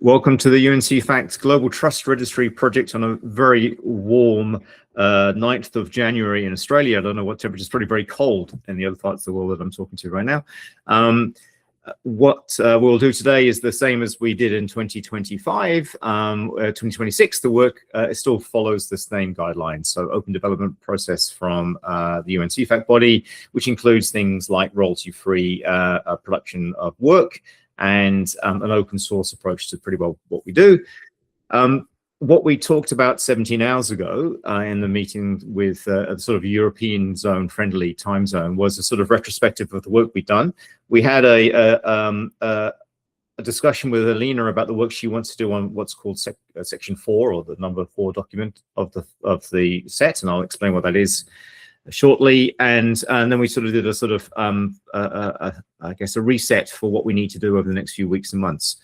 Welcome to the CEFACT Global Trust Registry project on a very warm 9th of January in Australia. I don't know what temperature, it's probably very cold in the other parts of the world that I'm talking to right now. What we'll do today is the same as we did in 2025. 2026, the work it still follows the same guidelines. So open development process from the CEFACT body, which includes things like royalty-free production of work, and an open source approach to pretty well what we do. What we talked about 17 hours ago in the meeting with a sort of European zone friendly time zone was a sort of retrospective of the work we've done. We had a discussion with Alina about the work she wants to do on what's called section 4, or the number 4 document of the set, and I'll explain what that is shortly. And then we sort of did a sort of I guess a reset for what we need to do over the next few weeks and months.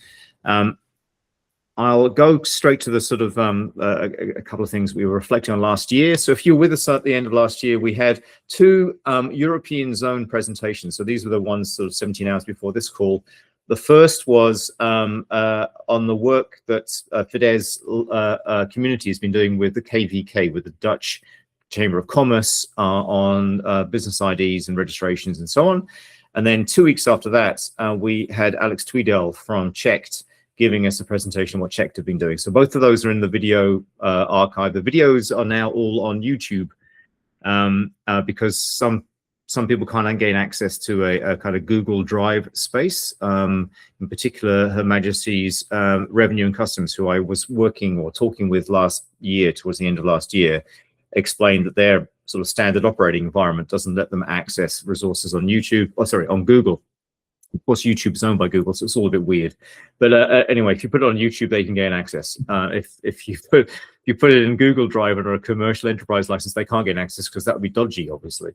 I'll go straight to the sort of a couple of things we were reflecting on last year. So if you were with us at the end of last year, we had 2 European zone presentations. So these were the ones sort of 17 hours before this call. The first was on the work that Fidesz community has been doing with the KVK, with the Dutch Chamber of Commerce on business IDs and registrations and so on. And then 2 weeks after that, we had Alex Tweedale from Checked giving us a presentation on what Checked have been doing. So both of those are in the video archive. The videos are now all on YouTube because some people can't gain access to a kind of Google Drive space. In particular, Her Majesty's Revenue and Customs, who I was working or talking with last year, towards the end of last year, explained that their sort of standard operating environment doesn't let them access resources on YouTube, on Google. Of course, YouTube is owned by Google, so it's all a bit weird. But anyway, if you put it on YouTube, they can gain access. If you put it in Google Drive under a commercial enterprise license, they can't gain access because that would be dodgy, obviously.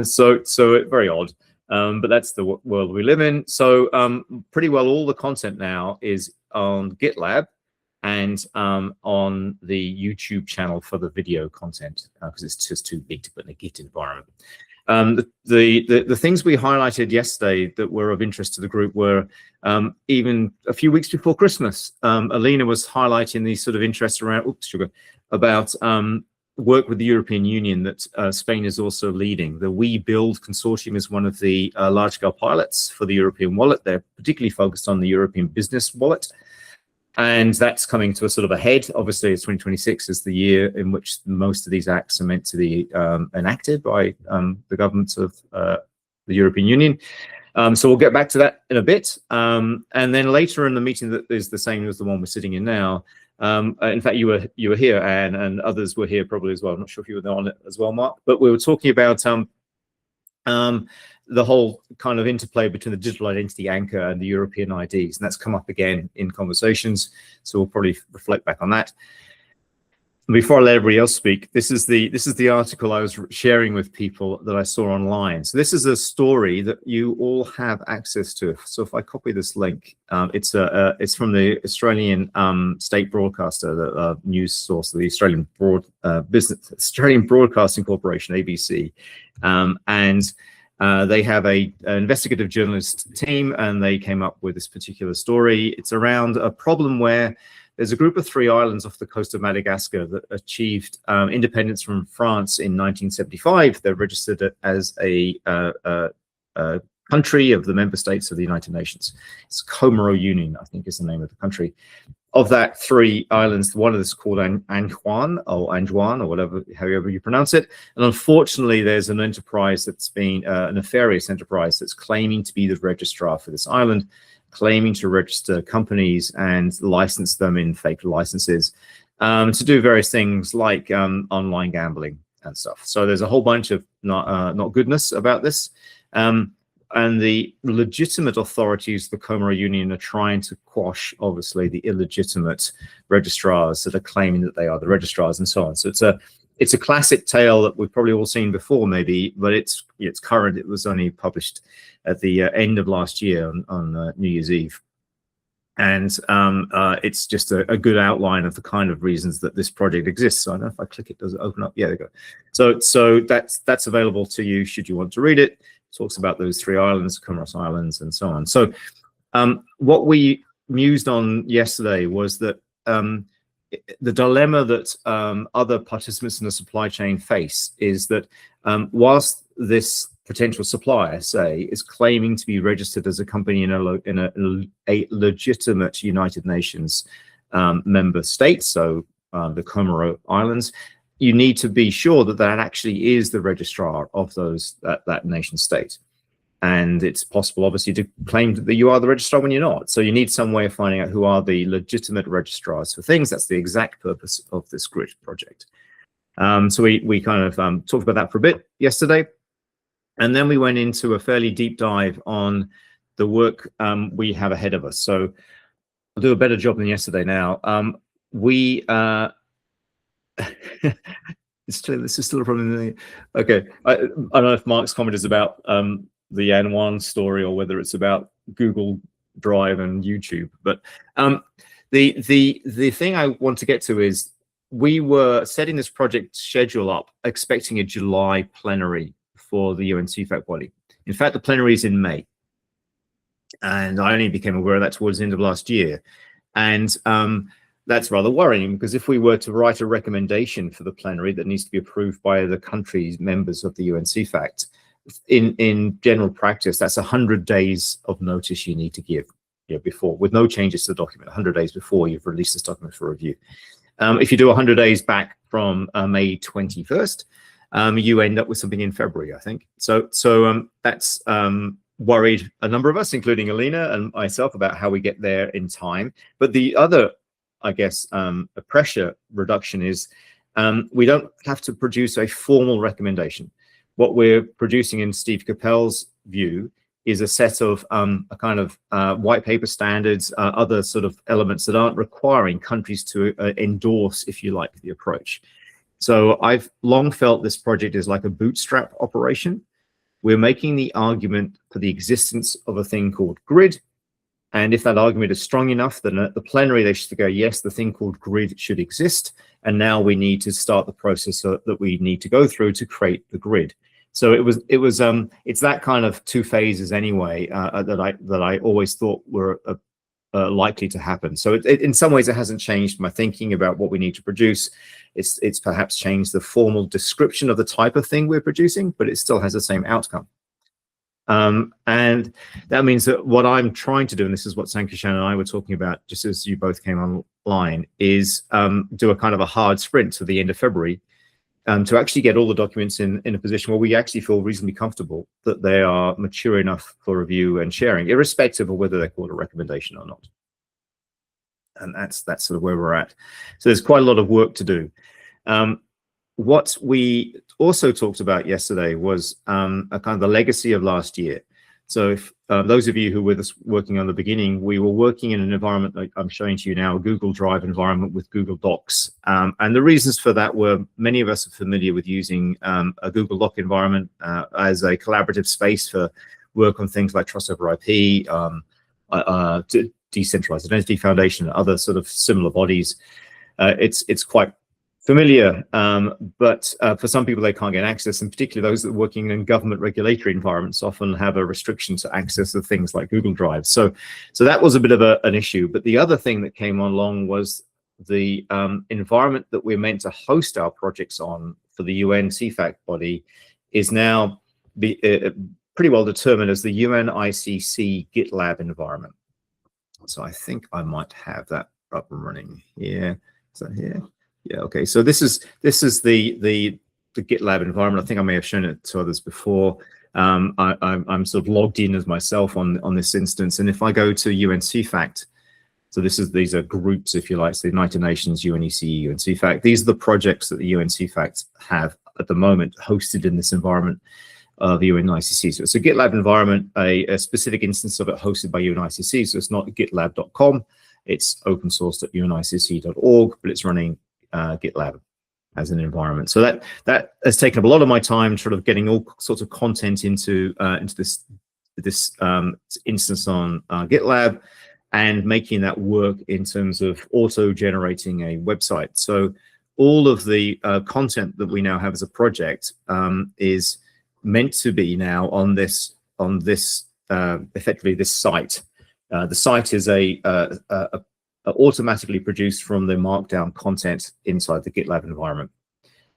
So very odd. But that's the world we live in. So pretty well all the content now is on GitLab and on the YouTube channel for the video content, because it's just too big to put in a Git environment. The things we highlighted yesterday that were of interest to the group were even a few weeks before Christmas, Alina was highlighting these sort of interests around about work with the European Union that Spain is also leading. The We Build consortium is one of the large-scale pilots for the European wallet. They're particularly focused on the European business wallet. And that's coming to a sort of a head. Obviously, it's 2026 is the year in which most of these acts are meant to be enacted by the governments of the European Union. So we'll get back to that in a bit. And then later in the meeting that is the same as the one we're sitting in now. In fact, you were here, Anne, and others were here probably as well. I'm not sure if you were on it as well, Mark. But we were talking about the whole kind of interplay between the digital identity anchor and the European IDs, and that's come up again in conversations. So we'll probably reflect back on that. Before I let everybody else speak, this is the article I was sharing with people that I saw online. So this is a story that you all have access to. So if I copy this link, it's from the Australian state broadcaster, the news source, the Australian Broadcasting Corporation, ABC, and they have an investigative journalist team, and they came up with this particular story. It's around a problem where there's a group of 3 islands off the coast of Madagascar that achieved independence from France in 1975. They're registered as a country of the member states of the United Nations. It's Comoro Union, I think is the name of the country. Of that 3 islands, one of them is called Anjouan or whatever, however you pronounce it. And unfortunately, there's an enterprise that's been a nefarious enterprise that's claiming to be the registrar for this island, claiming to register companies and license them in fake licenses to do various things like online gambling and stuff. So there's a whole bunch of not goodness about this. And the legitimate authorities, the Comoro Union, are trying to quash, obviously, the illegitimate registrars that are claiming that they are the registrars and so on. So it's a classic tale that we've probably all seen before, maybe, but it's current. It was only published at the end of last year on New Year's Eve. And it's just a good outline of the kind of reasons that this project exists. So I don't know if I click it, does it open up? Yeah, there you go. So that's available to you should you want to read it. Talks about those 3 islands, Comoros Islands, and so on. So what we mused on yesterday was that the dilemma that other participants in the supply chain face is that whilst this potential supplier, say, is claiming to be registered as a company in a legitimate United Nations member state, so the Comoro Islands, you need to be sure that that actually is the registrar of that nation state. And it's possible, obviously, to claim that you are the registrar when you're not. So you need some way of finding out who are the legitimate registrars for things. That's the exact purpose of this GRID project. So we kind of talked about that for a bit yesterday. And then we went into a fairly deep dive on the work we have ahead of us. So I'll do a better job than yesterday now. This is still a problem. Okay, I don't know if Mark's comment is about the Anwan story or whether it's about Google Drive and YouTube. But the thing I want to get to is we were setting this project schedule up expecting a July plenary for the UN CEFACT body. In fact, the plenary is in May. And I only became aware of that towards the end of last year. And that's rather worrying, because if we were to write a recommendation for the plenary that needs to be approved by the countries members of the UN CEFACT, in general practice, that's 100 days of notice you need to give before, with no changes to the document, 100 days before you've released this document for review. If you do 100 days back from May 21st, you end up with something in February, I think. So that's worried a number of us, including Alina and myself, about how we get there in time. But the other, I guess, pressure reduction is we don't have to produce a formal recommendation. What we're producing, in Steve Capel's view, is a set of a kind of white paper standards, other sort of elements that aren't requiring countries to endorse, if you like, the approach. So I've long felt this project is like a bootstrap operation. We're making the argument for the existence of a thing called GRID. And if that argument is strong enough, then at the plenary, they should go, yes, the thing called GRID should exist. And now we need to start the process that we need to go through to create the GRID. So it's that kind of two phases anyway that I always thought were likely to happen. So in some ways, it hasn't changed my thinking about what we need to produce. It's perhaps changed the formal description of the type of thing we're producing, but it still has the same outcome. And that means that what I'm trying to do, and this is what Sankishan and I were talking about just as you both came online, is do a kind of a hard sprint to the end of February to actually get all the documents in a position where we actually feel reasonably comfortable that they are mature enough for review and sharing, irrespective of whether they're called a recommendation or not. And that's sort of where we're at. So there's quite a lot of work to do. What we also talked about yesterday was a kind of the legacy of last year. So if those of you who were with us working on the beginning, we were working in an environment like I'm showing to you now, a Google Drive environment with Google Docs. And the reasons for that were many of us are familiar with using a Google Doc environment as a collaborative space for work on things like trust over IP, Decentralized Identity Foundation, and other sort of similar bodies. It's quite familiar, but for some people, they can't get access, and particularly those that are working in government regulatory environments often have a restriction to access of things like Google Drive. So that was a bit of an issue. But the other thing that came along was the environment that we're meant to host our projects on for the UN CEFACT body is now pretty well determined as the UNICC GitLab environment. So I think I might have that up and running here. Is that here? Yeah, okay. So this is the GitLab environment. I think I may have shown it to others before. I'm sort of logged in as myself on this instance. And if I go to UN CEFACT, so these are groups, if you like, so the United Nations, UNECE, UN CEFACT. These are the projects that the UN CEFACT have at the moment hosted in this environment of the UNICC. So it's a GitLab environment, a specific instance of it hosted by UNICC. So it's not gitlab.com. It's open source at unicc.org, but it's running GitLab as an environment. So that has taken up a lot of my time, sort of getting all sorts of content into this instance on GitLab and making that work in terms of auto-generating a website. So all of the content that we now have as a project is meant to be now on this effectively this site. The site is automatically produced from the markdown content inside the GitLab environment.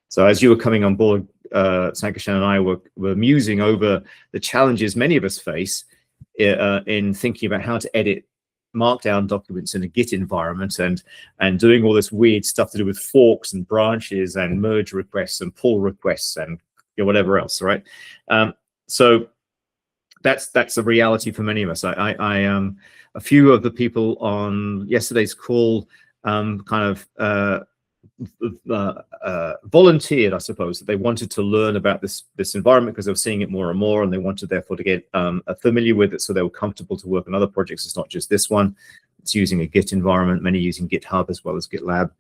So as you were coming on board, Sankishan and I were musing over the challenges many of us face in thinking about how to edit markdown documents in a Git environment, and doing all this weird stuff to do with forks and branches and merge requests and pull requests and whatever else, right? So that's a reality for many of us. A few of the people on yesterday's call volunteered, I suppose, that they wanted to learn about this environment because they were seeing it more and more, and they wanted therefore to get familiar with it, so they were comfortable to work on other projects. It's not just this one. It's using a Git environment, many using GitHub as well as GitLab.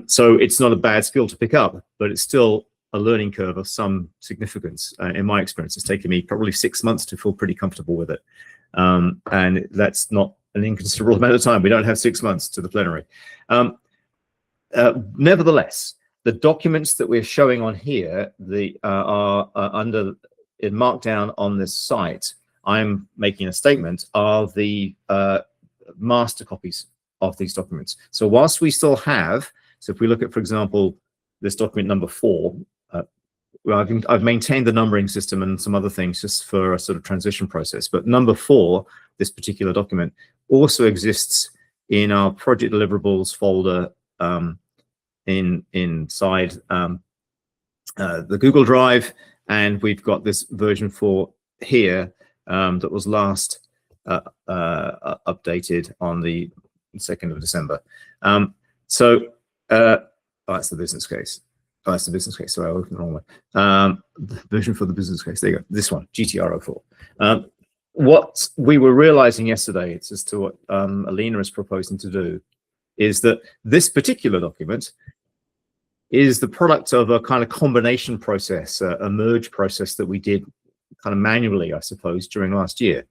So it's not a bad skill to pick up, but it's still a learning curve of some significance. In my experience, it's taken me probably 6 months to feel pretty comfortable with it. And that's not an inconsiderable amount of time. We don't have 6 months to the plenary. Nevertheless, the documents that we're showing on here, are under in Markdown on this site. I'm making a statement, are the master copies of these documents. So whilst we still have, so if we look at, for example, this document number 4, well, I've maintained the numbering system and some other things just for a sort of transition process. But number 4, this particular document, also exists in our project deliverables folder inside the Google Drive, and we've got this version 4 here that was last updated on the 2nd of December. Oh, that's the business case. Oh, that's the business case. Sorry, I opened the wrong one. The version for the business case. There you go. This one, GTR04. What we were realizing yesterday, it's as to what Alina is proposing to do, is that this particular document is the product of a kind of combination process, a merge process that we did kind of manually, I suppose, during last year.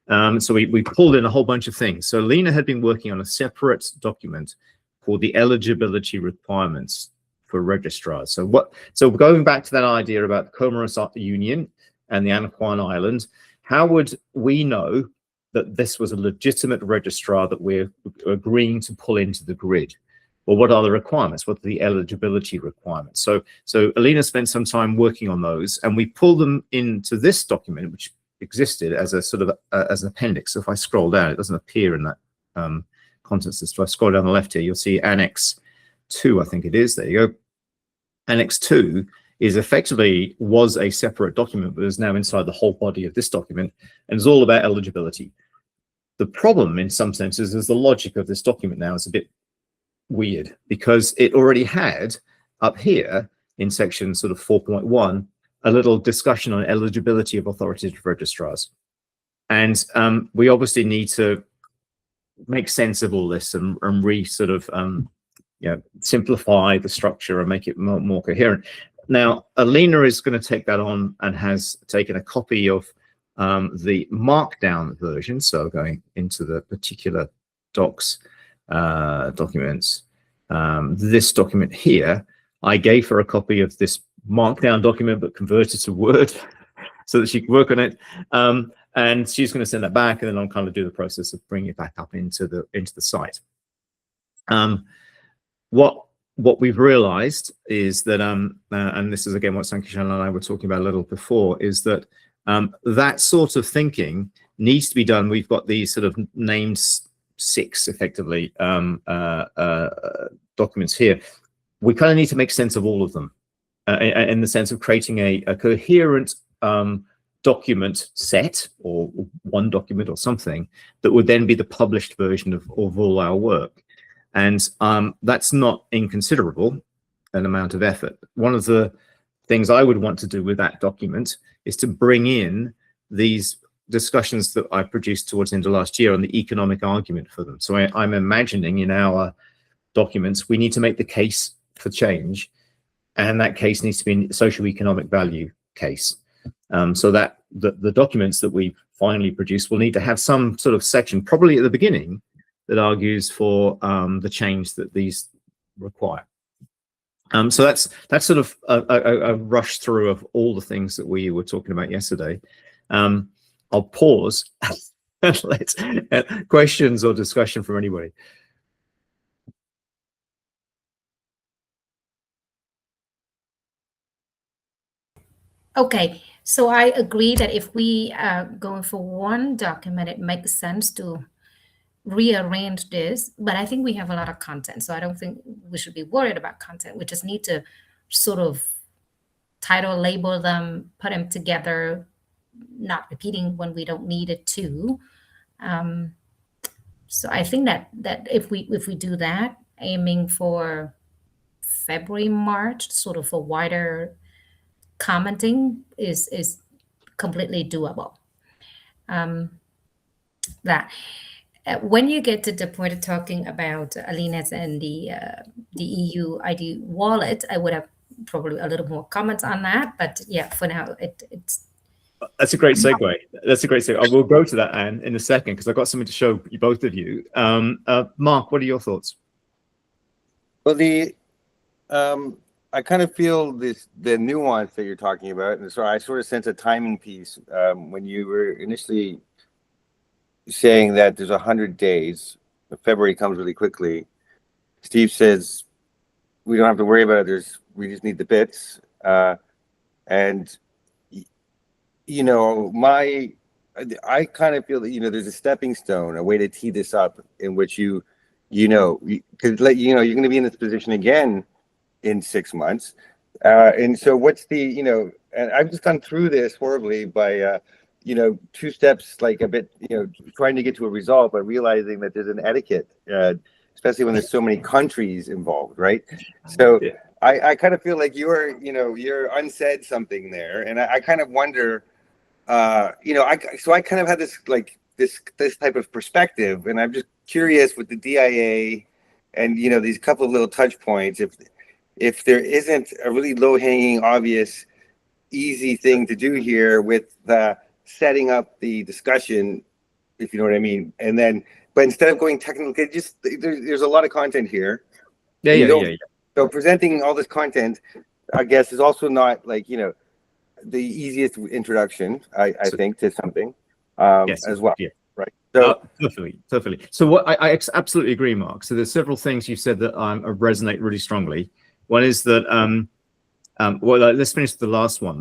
So we pulled in a whole bunch of things. So Alina had been working on a separate document called the eligibility requirements for registrars. So going back to that idea about the Comoros Union and the Anaquan Island, how would we know that this was a legitimate registrar that we're agreeing to pull into the grid? Well, what are the requirements? What are the eligibility requirements? So Alina spent some time working on those, and we pulled them into this document, which existed as a sort of as an appendix. So if I scroll down, it doesn't appear in that contents list. If I scroll down the left here, you'll see Annex 2, I think it is. There you go. Annex 2 is effectively was a separate document, but is now inside the whole body of this document, and is all about eligibility. The problem, in some senses, is the logic of this document now is a bit weird, because it already had up here in section sort of 4.1 a little discussion on eligibility of authoritative registrars, and we obviously need to make sense of all this and simplify the structure and make it more coherent. Now, Alina is going to take that on and has taken a copy of the Markdown version. So going into the particular docs documents, this document here, I gave her a copy of this Markdown document, but converted to Word so that she could work on it. And she's going to send that back, and then I'll kind of do the process of bringing it back up into the site. What we've realized is that, and this is again what Sankishan and I were talking about a little before, is that that sort of thinking needs to be done. We've got these sort of named 6 effectively documents here. We kind of need to make sense of all of them in the sense of creating a coherent document set, or one document or something that would then be the published version of all our work. And that's not inconsiderable an amount of effort. One of the things I would want to do with that document is to bring in these discussions that I produced towards the end of last year on the economic argument for them. So I'm imagining in our documents, we need to make the case for change, and that case needs to be a socio-economic value case. So that the documents that we finally produce will need to have some sort of section, probably at the beginning, that argues for the change that these require. So that's sort of a rush through of all the things that we were talking about yesterday. I'll pause Let's questions or discussion from anybody. Okay, so I agree that if we are going for one document, it makes sense to rearrange this, but I think we have a lot of content, so I don't think we should be worried about content. We just need to sort of title, label them, put them together, not repeating when we don't need it to. Um, so I think that if we do that, aiming for February, March, sort of a wider commenting is completely doable. Um, that when you get to the point of talking about Alina's and the EU ID wallet, I would have probably a little more comments on that. But yeah, for now, it's That's a great segue. That's a great segue. I will go to that, Anne, in a second, because I've got something to show you, both of you. Mark, what are your thoughts? Well, I kind of feel the nuance that you're talking about, and so I sort of sense a timing piece when you were initially saying that there's 100 days. February comes really quickly. Steve says we don't have to worry about it. We just need the bits, and you know, I kind of feel that, you know, there's a stepping stone, a way to tee this up in which because you're going to be in this position again in 6 months. And so what's and I've just gone through this horribly by, two steps, like a bit, trying to get to a result, but realizing that there's an etiquette, especially when there's so many countries involved, right? So Yeah. I kind of feel like you're unsaid something there. And I kind of wonder, I kind of had this type of perspective, and I'm just curious with the DIA and, these couple of little touch points, if there isn't a really low-hanging, obvious, easy thing to do here with setting up the discussion, if you know what I mean. And then, but instead of going technical, there's a lot of content here. Yeah. So presenting all this content, I guess, is also not the easiest introduction, I think, to something Yes, as well. Yeah. Right. So Perfectly. So what I absolutely agree, Mark. So there's several things you said that resonate really strongly. One is that let's finish the last one.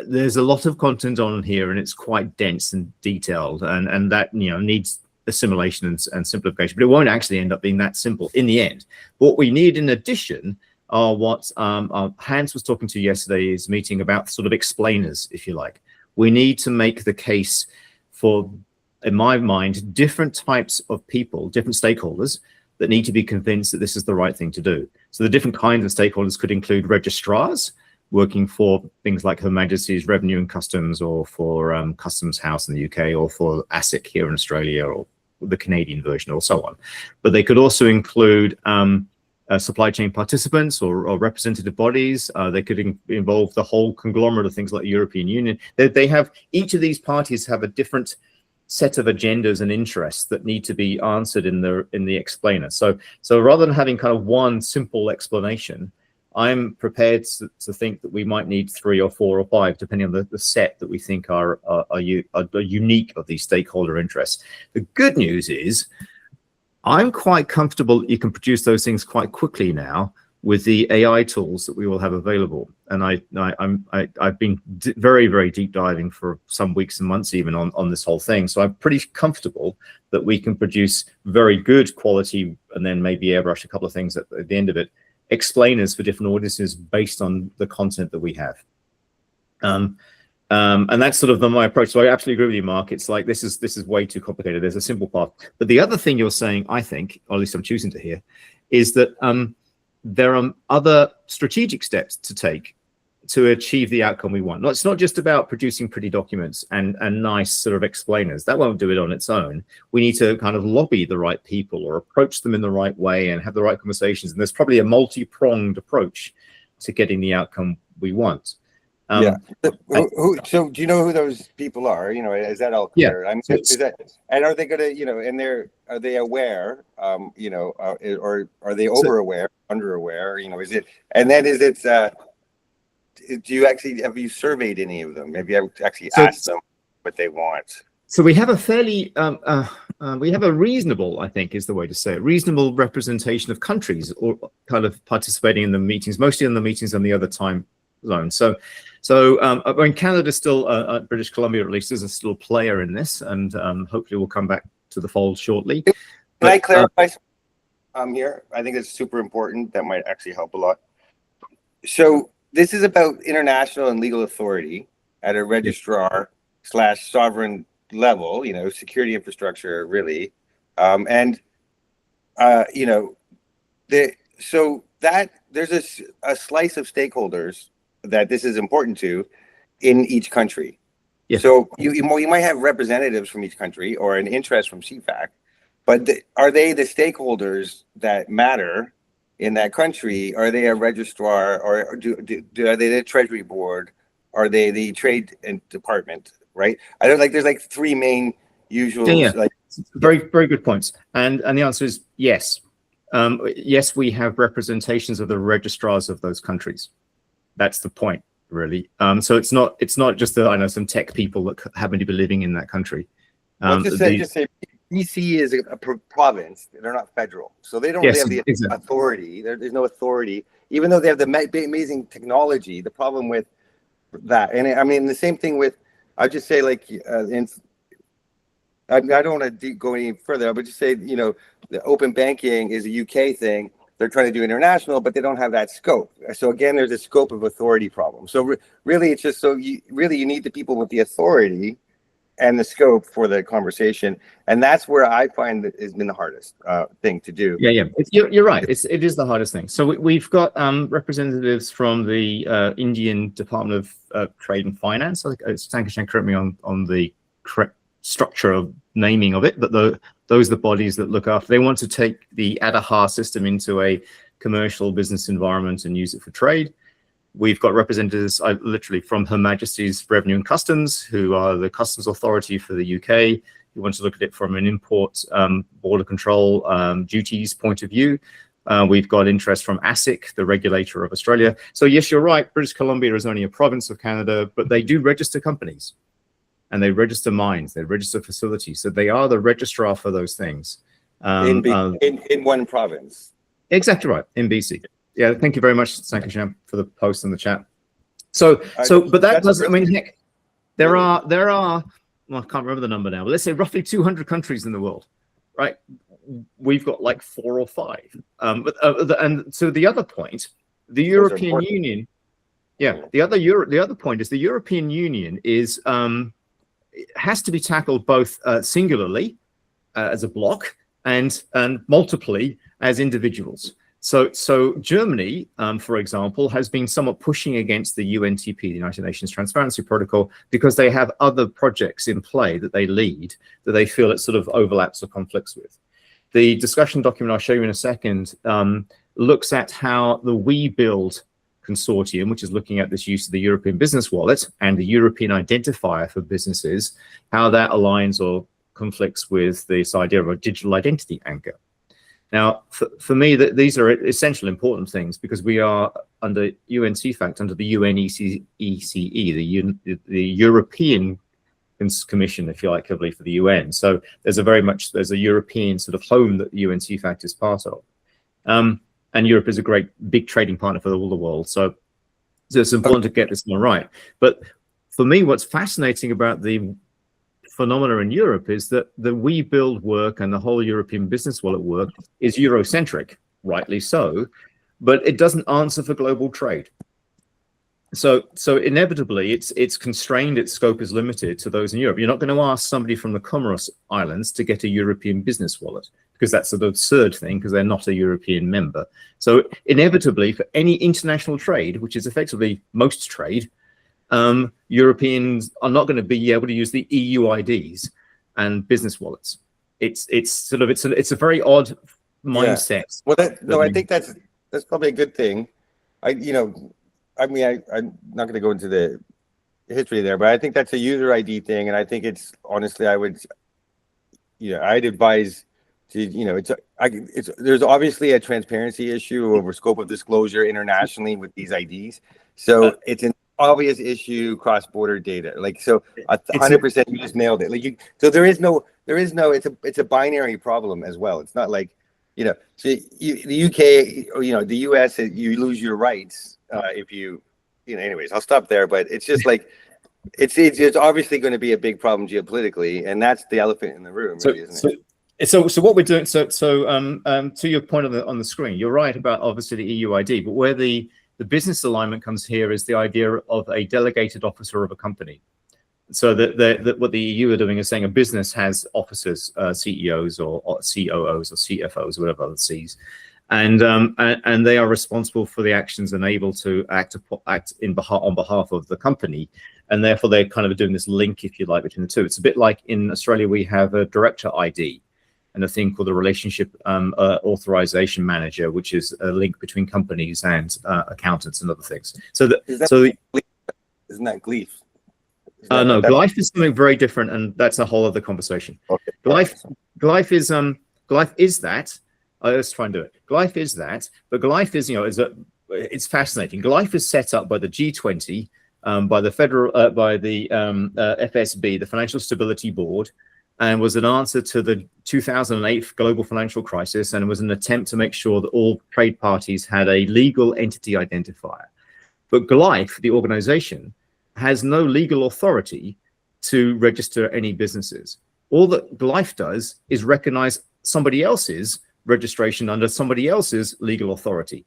There's a lot of content on here, and it's quite dense and detailed, and that needs assimilation and simplification. But it won't actually end up being that simple in the end. What we need in addition are what Hans was talking to yesterday's meeting about, sort of explainers, if you like. We need to make the case for, in my mind, different types of people, different stakeholders that need to be convinced that this is the right thing to do. So the different kinds of stakeholders could include registrars working for things like Her Majesty's Revenue and Customs, or for Customs House in the UK, or for ASIC here in Australia, or the Canadian version, or so on. But they could also include supply chain participants or representative bodies. They could involve the whole conglomerate of things like the European Union. They have, each of these parties have a different set of agendas and interests that need to be answered in the explainer. So rather than having kind of one simple explanation, I'm prepared to think that we might need 3 or 4 or 5, depending on the set that we think are unique of these stakeholder interests. The good news is, I'm quite comfortable that you can produce those things quite quickly now with the AI tools that we will have available. And I've been very, very deep diving for some weeks and months even on this whole thing. So I'm pretty comfortable that we can produce very good quality, and then maybe airbrush a couple of things at the end of it, explainers for different audiences based on the content that we have. And that's sort of my approach. So I absolutely agree with you, Mark. It's like, this is way too complicated. There's a simple path. But the other thing you're saying, I think, or at least I'm choosing to hear, is that there are other strategic steps to take to achieve the outcome we want. It's not just about producing pretty documents and nice sort of explainers. That won't do it on its own. We need to kind of lobby the right people, or approach them in the right way, and have the right conversations. And there's probably a multi-pronged approach to getting the outcome we want. Yeah. So do you know who those people are? Is that all clear? Yeah. I mean, and are they going to, are they aware, or are they over aware, under aware? Is it, and then is it, have you surveyed any of them? Have you actually asked them what they want? So we have a fairly, we have a reasonable, I think is the way to say it, reasonable representation of countries or kind of participating in the meetings, mostly in the meetings on the other time zone. So when Canada still, British Columbia at least, is a still player in this, and hopefully we'll come back to the fold shortly. Can I clarify here? I think it's super important. That might actually help a lot. So this is about international and legal authority at a registrar / sovereign level, you know, security infrastructure, really. You know, so that there's a slice of stakeholders that this is important to in each country. Yeah. So you might have representatives from each country or an interest from CEFACT, but are they the stakeholders that matter in that country? Are they a registrar, or are they the Treasury Board? Are they the Trade Department? Right? I don't like. There's like three main usuals. Yeah. Like, very good points. And the answer is yes. Yes, we have representations of the registrars of those countries. That's the point, really. So it's not just that I know some tech people that happen to be living in that country. Just say BC is a province. They're not federal, so they don't really have the authority. There's no authority, even though they have the amazing technology. The problem with that, and I mean the same thing with. I'd just say, like, I don't want to go any further. I would just say, you know, the open banking is a UK thing. They're trying to do international, but they don't have that scope. So again, there's a scope of authority problem. So really, it's just you need the people with the authority and the scope for the conversation, and that's where I find that has been the hardest thing to do. Yeah. You're right. It is the hardest thing. So we've got representatives from the Indian Department of Trade and Finance. I think Sankashan, correct me on the correct structure of naming of it, but those are the bodies that look after. They want to take the Aadhaar system into a commercial business environment and use it for trade. We've got representatives literally from Her Majesty's Revenue and Customs, who are the customs authority for the UK. You want to look at it from an import border control duties point of view. We've got interest from ASIC, the regulator of Australia. So yes, you're right. British Columbia is only a province of Canada, but they do register companies and they register mines, they register facilities. So they are the registrar for those things. In one province. Exactly right, in BC. Yeah, thank you very much, Sankashan, for the post in the chat. But that doesn't, I mean, heck, there are, well, I can't remember the number now, but let's say roughly 200 countries in the world, right? We've got like 4 or 5. And so the other point, the European Union, the other point is the European Union is, has to be tackled both singularly as a bloc and multiply as individuals. So Germany, for example, has been somewhat pushing against the UNTP, the United Nations Transparency Protocol, because they have other projects in play that they lead that they feel it sort of overlaps or conflicts with. The discussion document I'll show you in a second looks at how the We Build consortium, which is looking at this use of the European Business Wallet and the European identifier for businesses, how that aligns or conflicts with this idea of a digital identity anchor. Now, for me, these are essential important things because we are under UN CEFACT, under the UNECE, the European Commission, if you like, heavily for the UN. So there's a European sort of home that the UN CEFACT is part of. And Europe is a great big trading partner for all the world. So it's important to get this one right. But for me, what's fascinating about the phenomena in Europe is that the We Build work and the whole European Business Wallet work is Eurocentric, rightly so, but it doesn't answer for global trade. So inevitably, it's constrained, its scope is limited to those in Europe. You're not going to ask somebody from the Comoros Islands to get a European Business Wallet because that's an absurd thing because they're not a European member. So inevitably, for any international trade, which is effectively most trade, Europeans are not going to be able to use the EU IDs and business wallets. It's a very odd mindset. Yeah. Well, I think that's probably a good thing. I'm not going to go into the history there, but I think that's a user ID thing, and I think it's honestly, I'd advise to, there's obviously a transparency issue over scope of disclosure internationally with these IDs, so it's obvious issue cross-border data. Like, so 100%, you just nailed it. Like, so there is no, it's a binary problem as well. It's not like, you know, so the UK or, you know, the US, you lose your rights if you know, anyways, I'll stop there, but it's just like, it's obviously going to be a big problem geopolitically, and that's the elephant in the room, really, isn't it? So what we're doing, to your point on the screen, you're right about obviously the EU ID, but where the business alignment comes here is the idea of a delegated officer of a company. So that what the EU are doing is saying a business has officers, CEOs or COOs or CFOs, whatever the C's, and they are responsible for the actions and able to act on behalf of the company, and therefore they're kind of doing this link, if you like, between the two. It's a bit like in Australia we have a director ID and a thing called a relationship authorization manager, which is a link between companies and accountants and other things. Isn't that Gleef? No, Gleif is something very different, and that's a whole other conversation. Okay. Gleif is that. Let's try and do it. Gleif is that, but Gleif is, you know, it's fascinating. Gleif is set up by the G20, by the FSB, the Financial Stability Board, and was an answer to the 2008 global financial crisis, and it was an attempt to make sure that all trade parties had a legal entity identifier. But Gleif, the organization, has no legal authority to register any businesses. All that Gleif does is recognize somebody else's registration under somebody else's legal authority.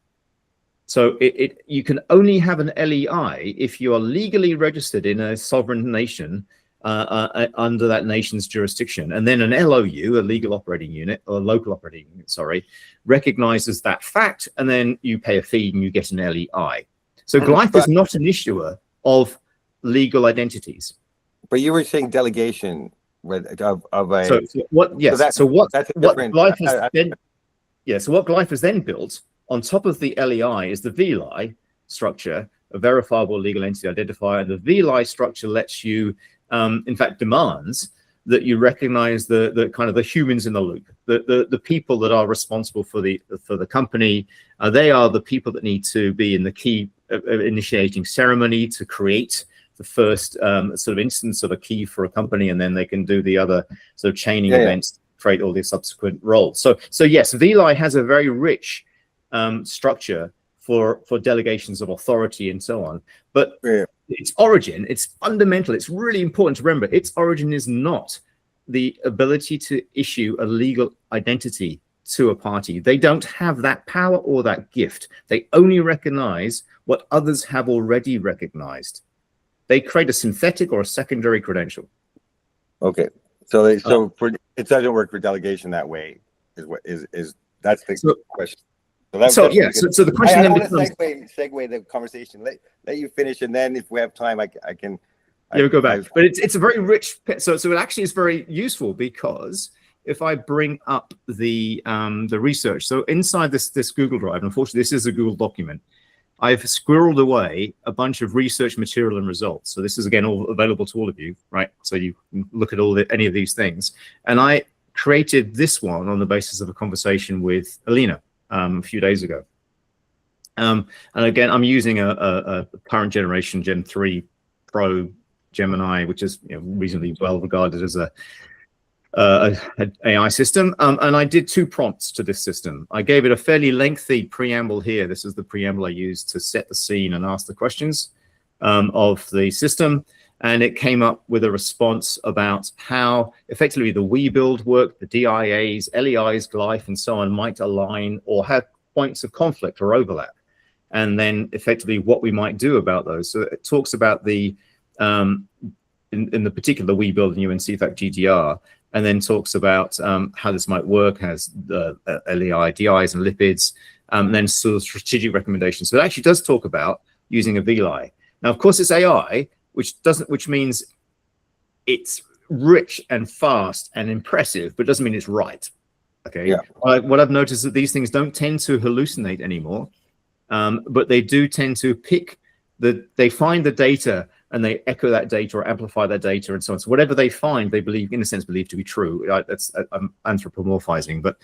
So you can only have an LEI if you are legally registered in a sovereign nation under that nation's jurisdiction. And then an LOU, a legal operating unit, or local operating unit, sorry, recognizes that fact, and then you pay a fee and you get an LEI. So Gleif is not an issuer of legal identities. But you were saying delegation of a... So what Gleif has then built on top of the LEI is the VLI structure, a verifiable legal entity identifier. The VLI structure lets you, in fact, demands that you recognize the kind of the humans in the loop, the people that are responsible for the company. They are the people that need to be in the key initiating ceremony to create the first sort of instance of a key for a company, and then they can do the other sort of chaining events, create all the subsequent roles. So yes, VLI has a very rich structure for delegations of authority and so on. But its origin, it's fundamental. It's really important to remember. Its origin is not the ability to issue a legal identity to a party. They don't have that power or that gift. They only recognize what others have already recognized. They create a synthetic or a secondary credential. Okay. So it doesn't work for delegation that way. That's the question. So the question then becomes, segue the conversation. Let you finish, and then if we have time, I can. We'll go back. But it's a very rich. So it actually is very useful, because if I bring up the research, so inside this Google Drive, unfortunately this is a Google document, I've squirreled away a bunch of research material and results. So this is again all available to all of you, right? So you can look at any of these things. And I created this one on the basis of a conversation with Alina a few days ago. And again, I'm using a current generation Gen 3 Pro Gemini, which is, you know, reasonably well regarded as an AI system. And I did 2 prompts to this system. I gave it a fairly lengthy preamble here. This is the preamble I used to set the scene and ask the questions of the system. And it came up with a response about how effectively the WeBuild work, the DIAs, LEIs, Gleif, and so on might align or have points of conflict or overlap. And then effectively what we might do about those. So it talks about the, in the particular WeBuild and CEFACT GDR, and then talks about how this might work, has the LEI, DIs, and lipids, and then sort of strategic recommendations. So it actually does talk about using a VLI. Now, of course, it's AI, which means it's rich and fast and impressive, but doesn't mean it's right. Okay. Yeah. What I've noticed is that these things don't tend to hallucinate anymore, but they do tend to they find the data and they echo that data or amplify that data and so on. So whatever they find, they believe, in a sense, believe to be true. I'm anthropomorphizing, but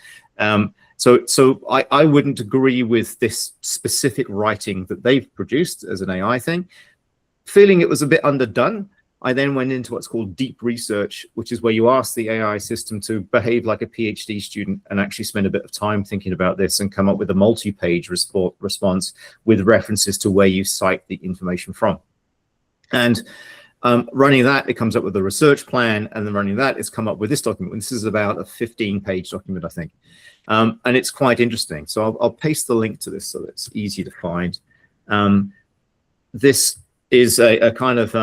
so I wouldn't agree with this specific writing that they've produced as an AI thing. feeling it was a bit underdone, I then went into what's called deep research, which is where you ask the AI system to behave like a PhD student and actually spend a bit of time thinking about this and come up with a multi-page response with references to where you cite the information from. And running that, it comes up with a research plan, and then running that, it's come up with this document. This is about a 15-page document, I think. And it's quite interesting. So I'll paste the link to this so that it's easy to find. This is a kind of,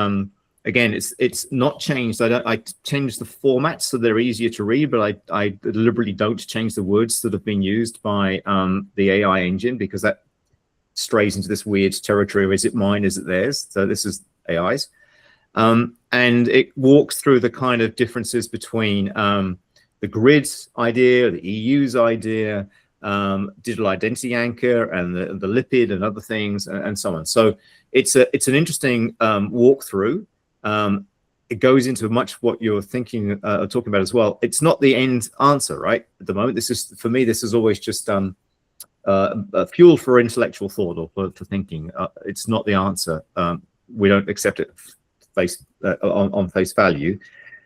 again, it's not changed. I changed the format so they're easier to read, but I deliberately don't change the words that have been used by the AI engine, because that strays into this weird territory of, is it mine, is it theirs? So this is AI's. And it walks through the kind of differences between the GRID's idea, the EU's idea, digital identity anchor, and the lipid and other things, and so on. So it's an interesting walkthrough. It goes into much what you're thinking, talking about as well. It's not the end answer, right? At the moment, this is, for me, this is always just fuel for intellectual thought, or for thinking. It's not the answer. We don't accept it on face value.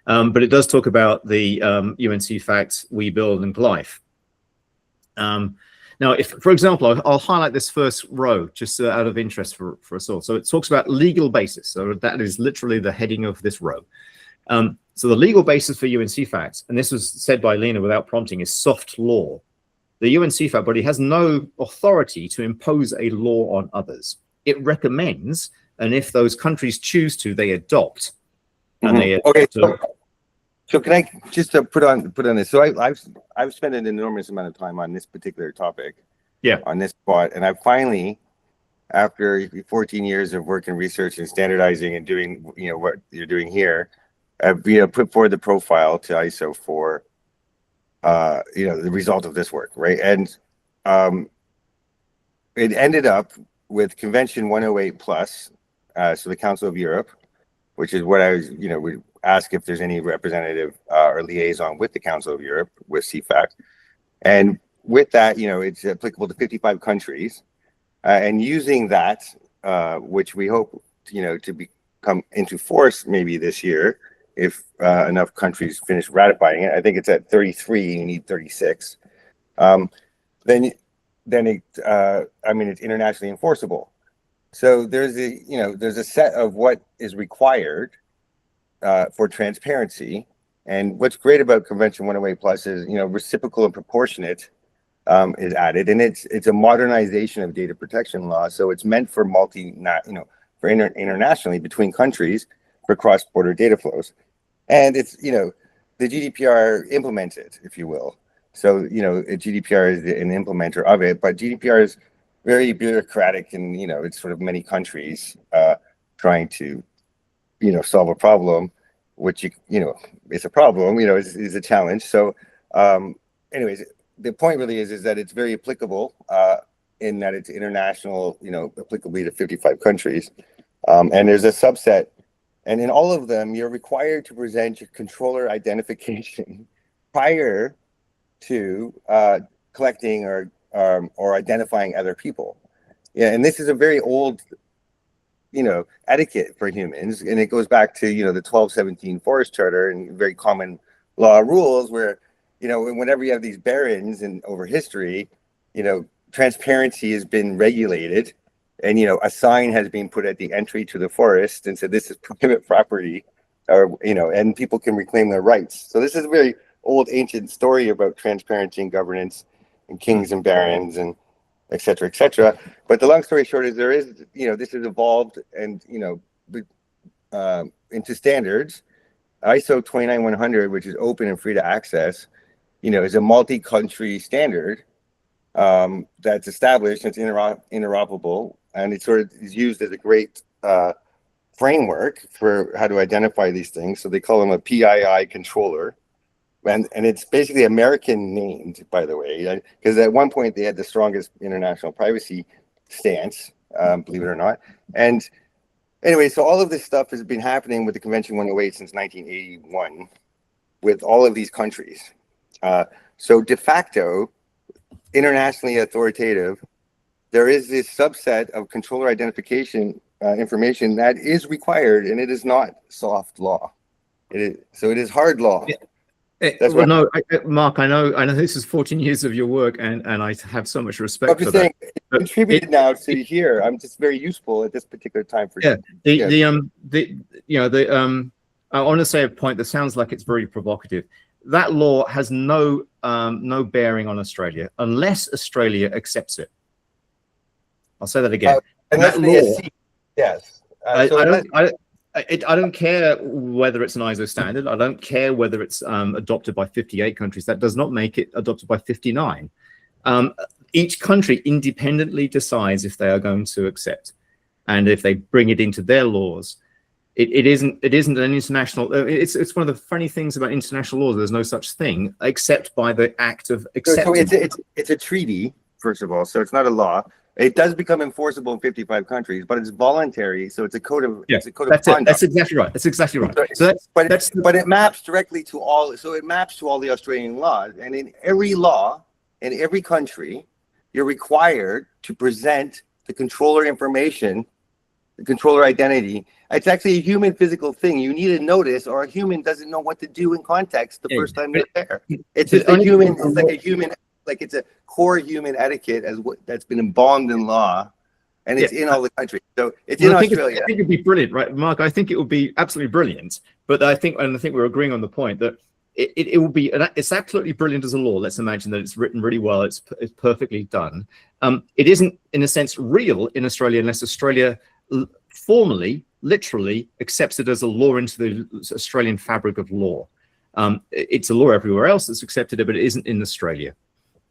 But it does talk about the UN CEFACT, We Build, and Glyph. Now, if, for example, I'll highlight this first row just out of interest for us all. So it talks about legal basis. So that is literally the heading of this row. So the legal basis for UN CEFACT, and this was said by Lena without prompting, is soft law. The UN CEFACT body has no authority to impose a law on others. It recommends, and if those countries choose to, they adopt. And they adopt. Okay. So can I just put on this? So I've spent an enormous amount of time on this particular topic. Yeah. On this spot, and I finally, after 14 years of work in research and standardizing and doing what you're doing here, I've put forward the profile to ISO for the result of this work, right? And it ended up with Convention 108 plus, so the Council of Europe, which is what I was, would ask if there's any representative or liaison with the Council of Europe with CEFACT. And with that, it's applicable to 55 countries. And using that, which we hope, to become into force maybe this year, if enough countries finish ratifying it. I think it's at 33, you need 36. Then it's internationally enforceable. So there's a set of what is required for transparency. And what's great about Convention 108 Plus is, reciprocal and proportionate is added, and it's a modernization of data protection law. So it's meant for internationally between countries for cross-border data flows. And it's, the GDPR implemented, if you will. So, GDPR is an implementer of it, but GDPR is very bureaucratic, and, it's sort of many countries trying to, solve a problem, which, it's a problem, is a challenge. So anyways, the point really is that it's very applicable in that it's international, applicably to 55 countries. And there's a subset, and in all of them, you're required to present your controller identification prior to collecting or identifying other people. Yeah, and this is a very old, etiquette for humans, and it goes back to the 1217 Forest Charter and very common law rules where whenever you have these barons and over history, transparency has been regulated, and a sign has been put at the entry to the forest and said this is private property, or and people can reclaim their rights. So this is a very old ancient story about transparency and governance and kings and barons and et cetera, et cetera. But the long story short is there is, this has evolved and, into standards. ISO 29100, which is open and free to access, is a multi-country standard that's established, it's interoperable, and it sort of is used as a great framework for how to identify these things. So they call them a PII controller. And it's basically American named, by the way, because at one point they had the strongest international privacy stance, believe it or not. And anyway, so all of this stuff has been happening with the Convention 108 since 1981 with all of these countries. So de facto, internationally authoritative, there is this subset of controller identification information, that is required, and it is not soft law. So it is hard law. That's well, no, Mark, I know this is 14 years of your work, and I have so much respect for that. It contributed now to here. I'm just very useful at this particular time for I want to say a point that sounds like it's very provocative. That law has no bearing on Australia unless Australia accepts it. I'll say that again. Unless that law, yes. I don't care whether it's an ISO standard. I don't care whether it's adopted by 58 countries. That does not make it adopted by 59. Each country independently decides if they are going to accept, and if they bring it into their laws. It isn't an international. It's one of the funny things about international laws. There's no such thing except by the act of acceptance. So it's a treaty, first of all. So it's not a law. It does become enforceable in 55 countries, but it's voluntary. So it's a code of conduct. That's exactly right. That's exactly right. But it maps directly to all. So it maps to all the Australian laws, and in every law in every country, you're required to present the controller information, the controller identity. It's actually a human physical thing. You need a notice, or a human doesn't know what to do in context the first time they're there. It's just a human. It's like a human. Like it's a core human etiquette that's been embalmed in law, and it's in all the countries. So it's in Australia. I think it'd be brilliant, right, Mark? I think it would be absolutely brilliant. But I think we're agreeing on the point that it will be. It's absolutely brilliant as a law. Let's imagine that it's written really well. It's perfectly done. It isn't, in a sense, real in Australia unless Australia formally, literally accepts it as a law into the Australian fabric of law. It's a law everywhere else that's accepted it, but it isn't in Australia.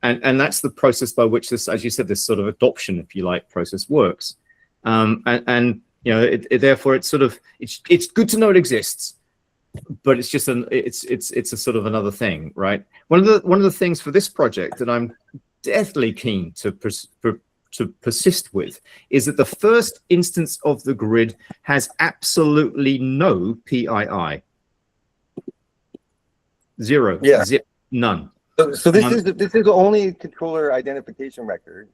And that's the process by which this, as you said, this sort of adoption, if you like, process works. Therefore, it's sort of it's good to know it exists, but it's just it's a sort of another thing, right? One of the things for this project that I'm deathly keen to persist with is that the first instance of the grid has absolutely no PII. Zero. Yeah. None. So this is the only controller identification record,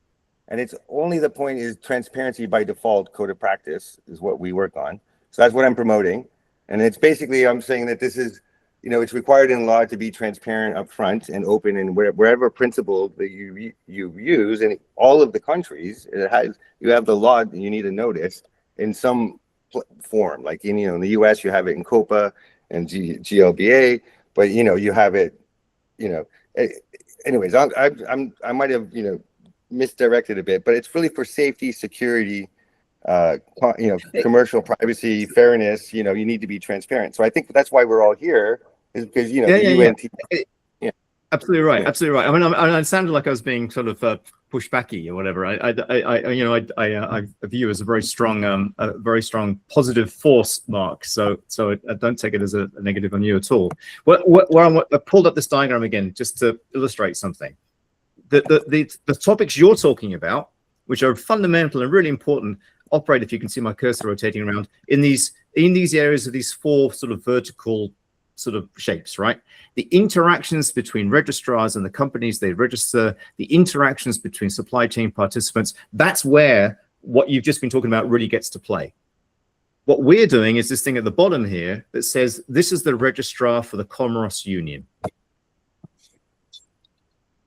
and it's only the point is transparency by default code of practice is what we work on. So that's what I'm promoting, and it's basically I'm saying that this is, it's required in law to be transparent upfront and open, and wherever principle that you use in all of the countries, you have the law. You need a notice in some form, like in the U.S. you have it in COPA and GLBA, but you have it. Anyways, I might have misdirected a bit, but it's really for safety, security, commercial privacy, fairness. You need to be transparent. So I think that's why we're all here, is because UNT. Yeah. Absolutely right. Absolutely right. I mean, I sounded like I was being sort of pushbacky or whatever. I view you as a very strong positive force, Mark. So I don't take it as a negative on you at all. I pulled up this diagram again just to illustrate something. The topics you're talking about, which are fundamental and really important, operate, if you can see my cursor rotating around, in these areas of these four sort of vertical sort of shapes, right? The interactions between registrars and the companies they register, the interactions between supply chain participants, that's where what you've just been talking about really gets to play. What we're doing is this thing at the bottom here that says, this is the registrar for the Comoros Union.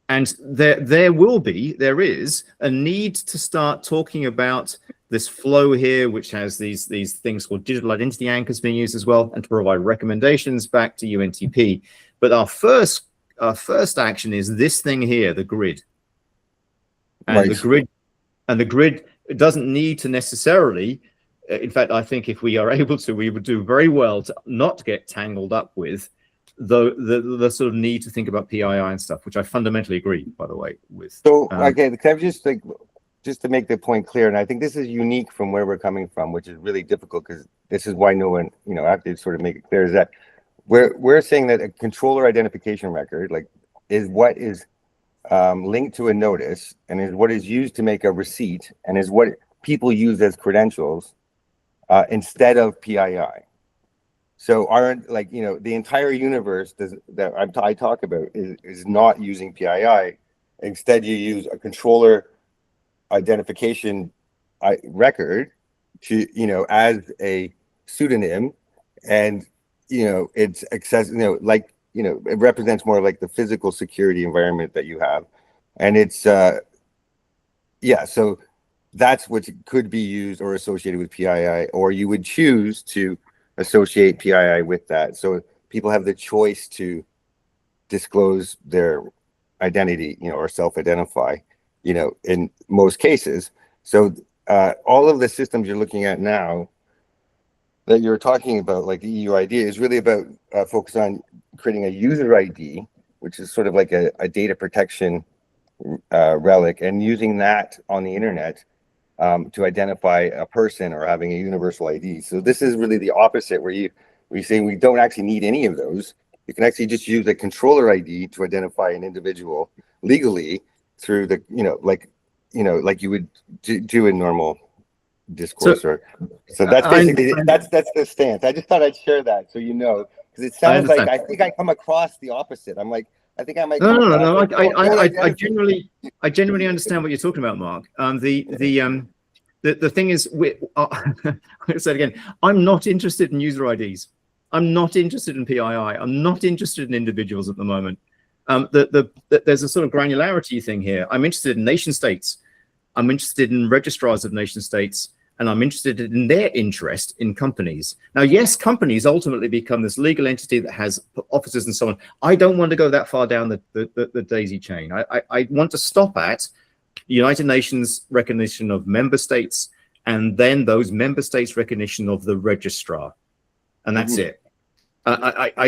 And there is a need to start talking about this flow here, which has these things called digital identity anchors being used as well, and to provide recommendations back to UNTP. But our first action is this thing here, the grid. And right. the grid doesn't need to necessarily. In fact, I think if we are able to, we would do very well to not get tangled up with the sort of need to think about PII and stuff, which I fundamentally agree, by the way, with. So again, can I just to make the point clear, and I think this is unique from where we're coming from, which is really difficult because this is why no one, I have to sort of make it clear, is that we're saying that a controller identification record, is what is linked to a notice, and is what is used to make a receipt, and is what people use as credentials instead of PII. So the entire universe that I talk about is not using PII. Instead, you use a controller identification record to, as a pseudonym, and, it's like, it represents more like the physical security environment that you have. And it's, yeah, so that's what could be used or associated with PII, or you would choose to associate PII with that. So people have the choice to disclose their identity, or self-identify, in most cases. So all of the systems you're looking at now that you're talking about, like the EU ID, is really about focus on creating a user ID, which is sort of like a data protection relic, and using that on the internet to identify a person, or having a universal ID. So this is really the opposite, where you say we don't actually need any of those. You can actually just use a controller ID to identify an individual legally through the, like you would do in normal discourse. So that's basically that's the stance. I just thought I'd share that, so because it sounds like I think I come across the opposite. I'm like, I think I might. No. I genuinely understand what you're talking about, Mark. The thing is, I'll say it again. I'm not interested in user IDs. I'm not interested in PII. I'm not interested in individuals at the moment. There's a sort of granularity thing here. I'm interested in nation states. I'm interested in registrars of nation states, and I'm interested in their interest in companies. Now, yes, companies ultimately become this legal entity that has offices and so on. I don't want to go that far down the daisy chain. I want to stop at United Nations recognition of member states, and then those member states recognition of the registrar, and that's it. I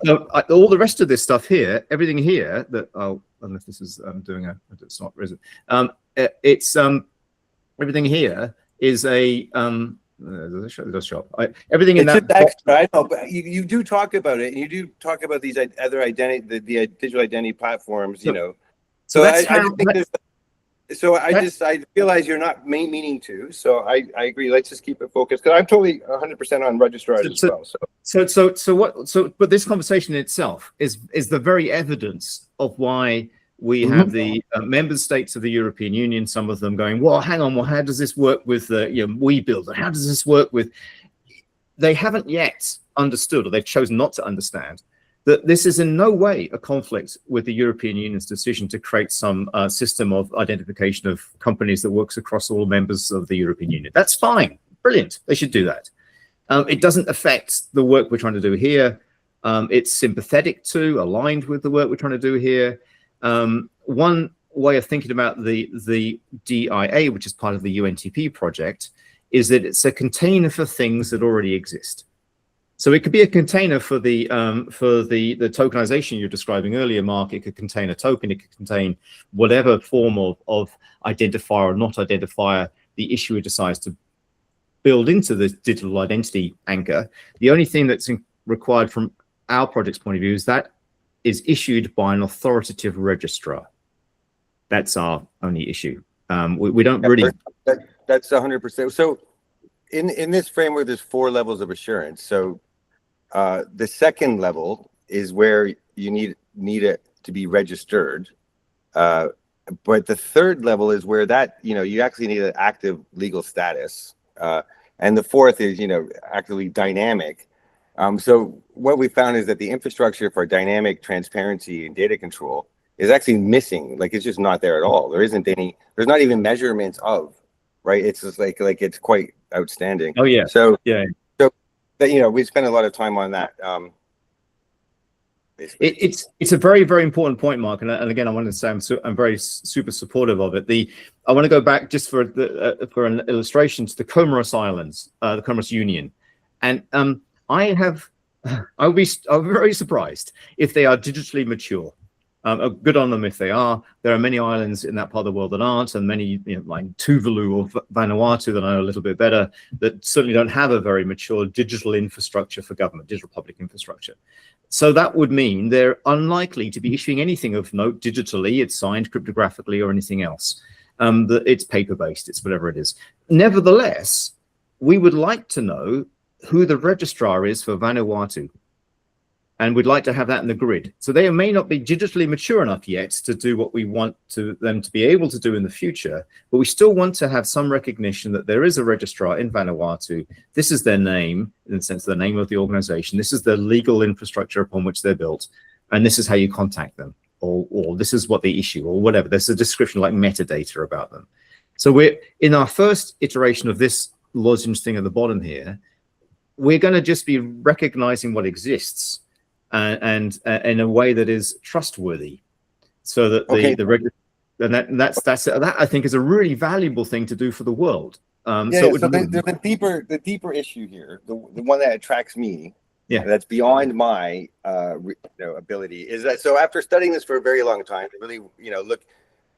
don't. All the rest of this stuff here, everything here that unless this is doing a, it's not. It's everything here is a shop. Everything in that. Extra, I know, but you do talk about it, and you do talk about these other identity, the digital identity platforms. So I realize you're not meaning to. So I agree. Let's just keep it focused, because I'm totally 100% on registrars as well. But this conversation in itself is the very evidence of why we have the member states of the European Union, some of them going, well, hang on, well, how does this work with WeBuild? How does this work with? They haven't yet understood, or they've chosen not to understand, that this is in no way a conflict with the European Union's decision to create some system of identification of companies that works across all members of the European Union. That's fine, brilliant, they should do that. It doesn't affect the work we're trying to do here. It's sympathetic to, aligned with the work we're trying to do here. One way of thinking about the DIA, which is part of the UNTP project, is that it's a container for things that already exist. So it could be a container for the tokenization you're describing earlier, Mark. It could contain a token. It could contain whatever form of identifier or not identifier the issuer decides to build into the digital identity anchor. The only thing that's required from our project's point of view is that is issued by an authoritative registrar. That's our only issue. We don't really. That's 100%. So in this framework, there's 4 levels of assurance. So the second level is where you need it to be registered. But the third level is where that, you actually need an active legal status. And the fourth is, actively dynamic. So what we found is that the infrastructure for dynamic transparency and data control is actually missing. Like, it's just not there at all. There isn't any, there's not even measurements of, right? It's just like it's quite outstanding. Oh yeah. So yeah. So we spend a lot of time on that. It's a very, very important point, Mark. And again, I want to say I'm very super supportive of it. I want to go back just for an illustration to the Comoros Islands, the Comoros Union, and I'll be very surprised if they are digitally mature. Good on them if they are. There are many islands in that part of the world that aren't, and many, like Tuvalu or Vanuatu that I know a little bit better, that certainly don't have a very mature digital infrastructure for government, digital public infrastructure. So that would mean they're unlikely to be issuing anything of note digitally. It's signed cryptographically or anything else. It's paper-based, it's whatever it is. Nevertheless, we would like to know who the registrar is for Vanuatu. And we'd like to have that in the grid. So they may not be digitally mature enough yet to do what we want them to be able to do in the future, but we still want to have some recognition that there is a registrar in Vanuatu. This is their name, in the sense of the name of the organization. This is the legal infrastructure upon which they're built. And this is how you contact them, or this is what they issue, or whatever. There's a description like metadata about them. So we're in our first iteration of this lozenge thing at the bottom here, we're going to just be recognizing what exists. And in a way that is trustworthy, so that that I think is a really valuable thing to do for the world. The deeper issue here, the one that attracts me, that's beyond my ability, is that so after studying this for a very long time, really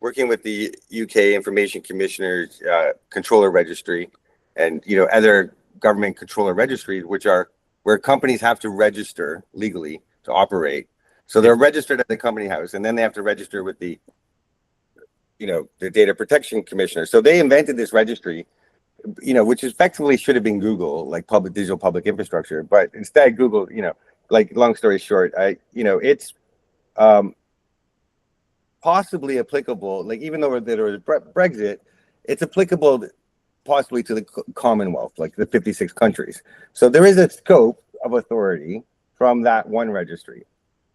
working with the UK Information Commissioner's Controller Registry, and other government controller registries, which are where companies have to register legally to operate. So they're registered at the company house, and then they have to register with the Data Protection Commissioner. So they invented this registry, which effectively should have been Google, like digital public infrastructure. But instead, Google, long story short, it's possibly applicable, like even though there was Brexit, it's applicable possibly to the Commonwealth, like the 56 countries. So there is a scope of authority from that one registry.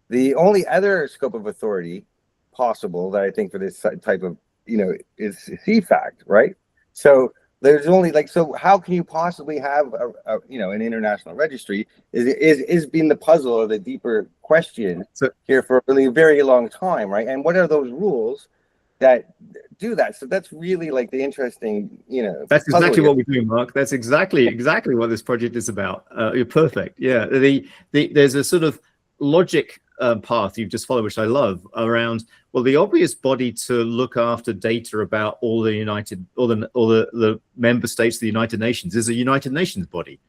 The only other scope of authority possible that I think for this type of, is CEFACT, right? So there's only so how can you possibly have an international registry is being the puzzle of the deeper question here for a really very long time, right? And what are those rules that do that? So that's really the interesting, that's exactly what we're doing, Mark. That's exactly what this project is about. You're perfect. Yeah, there's a sort of logic path you've just followed, which I love, around the obvious body to look after data about all the member states of the United Nations is a United Nations body,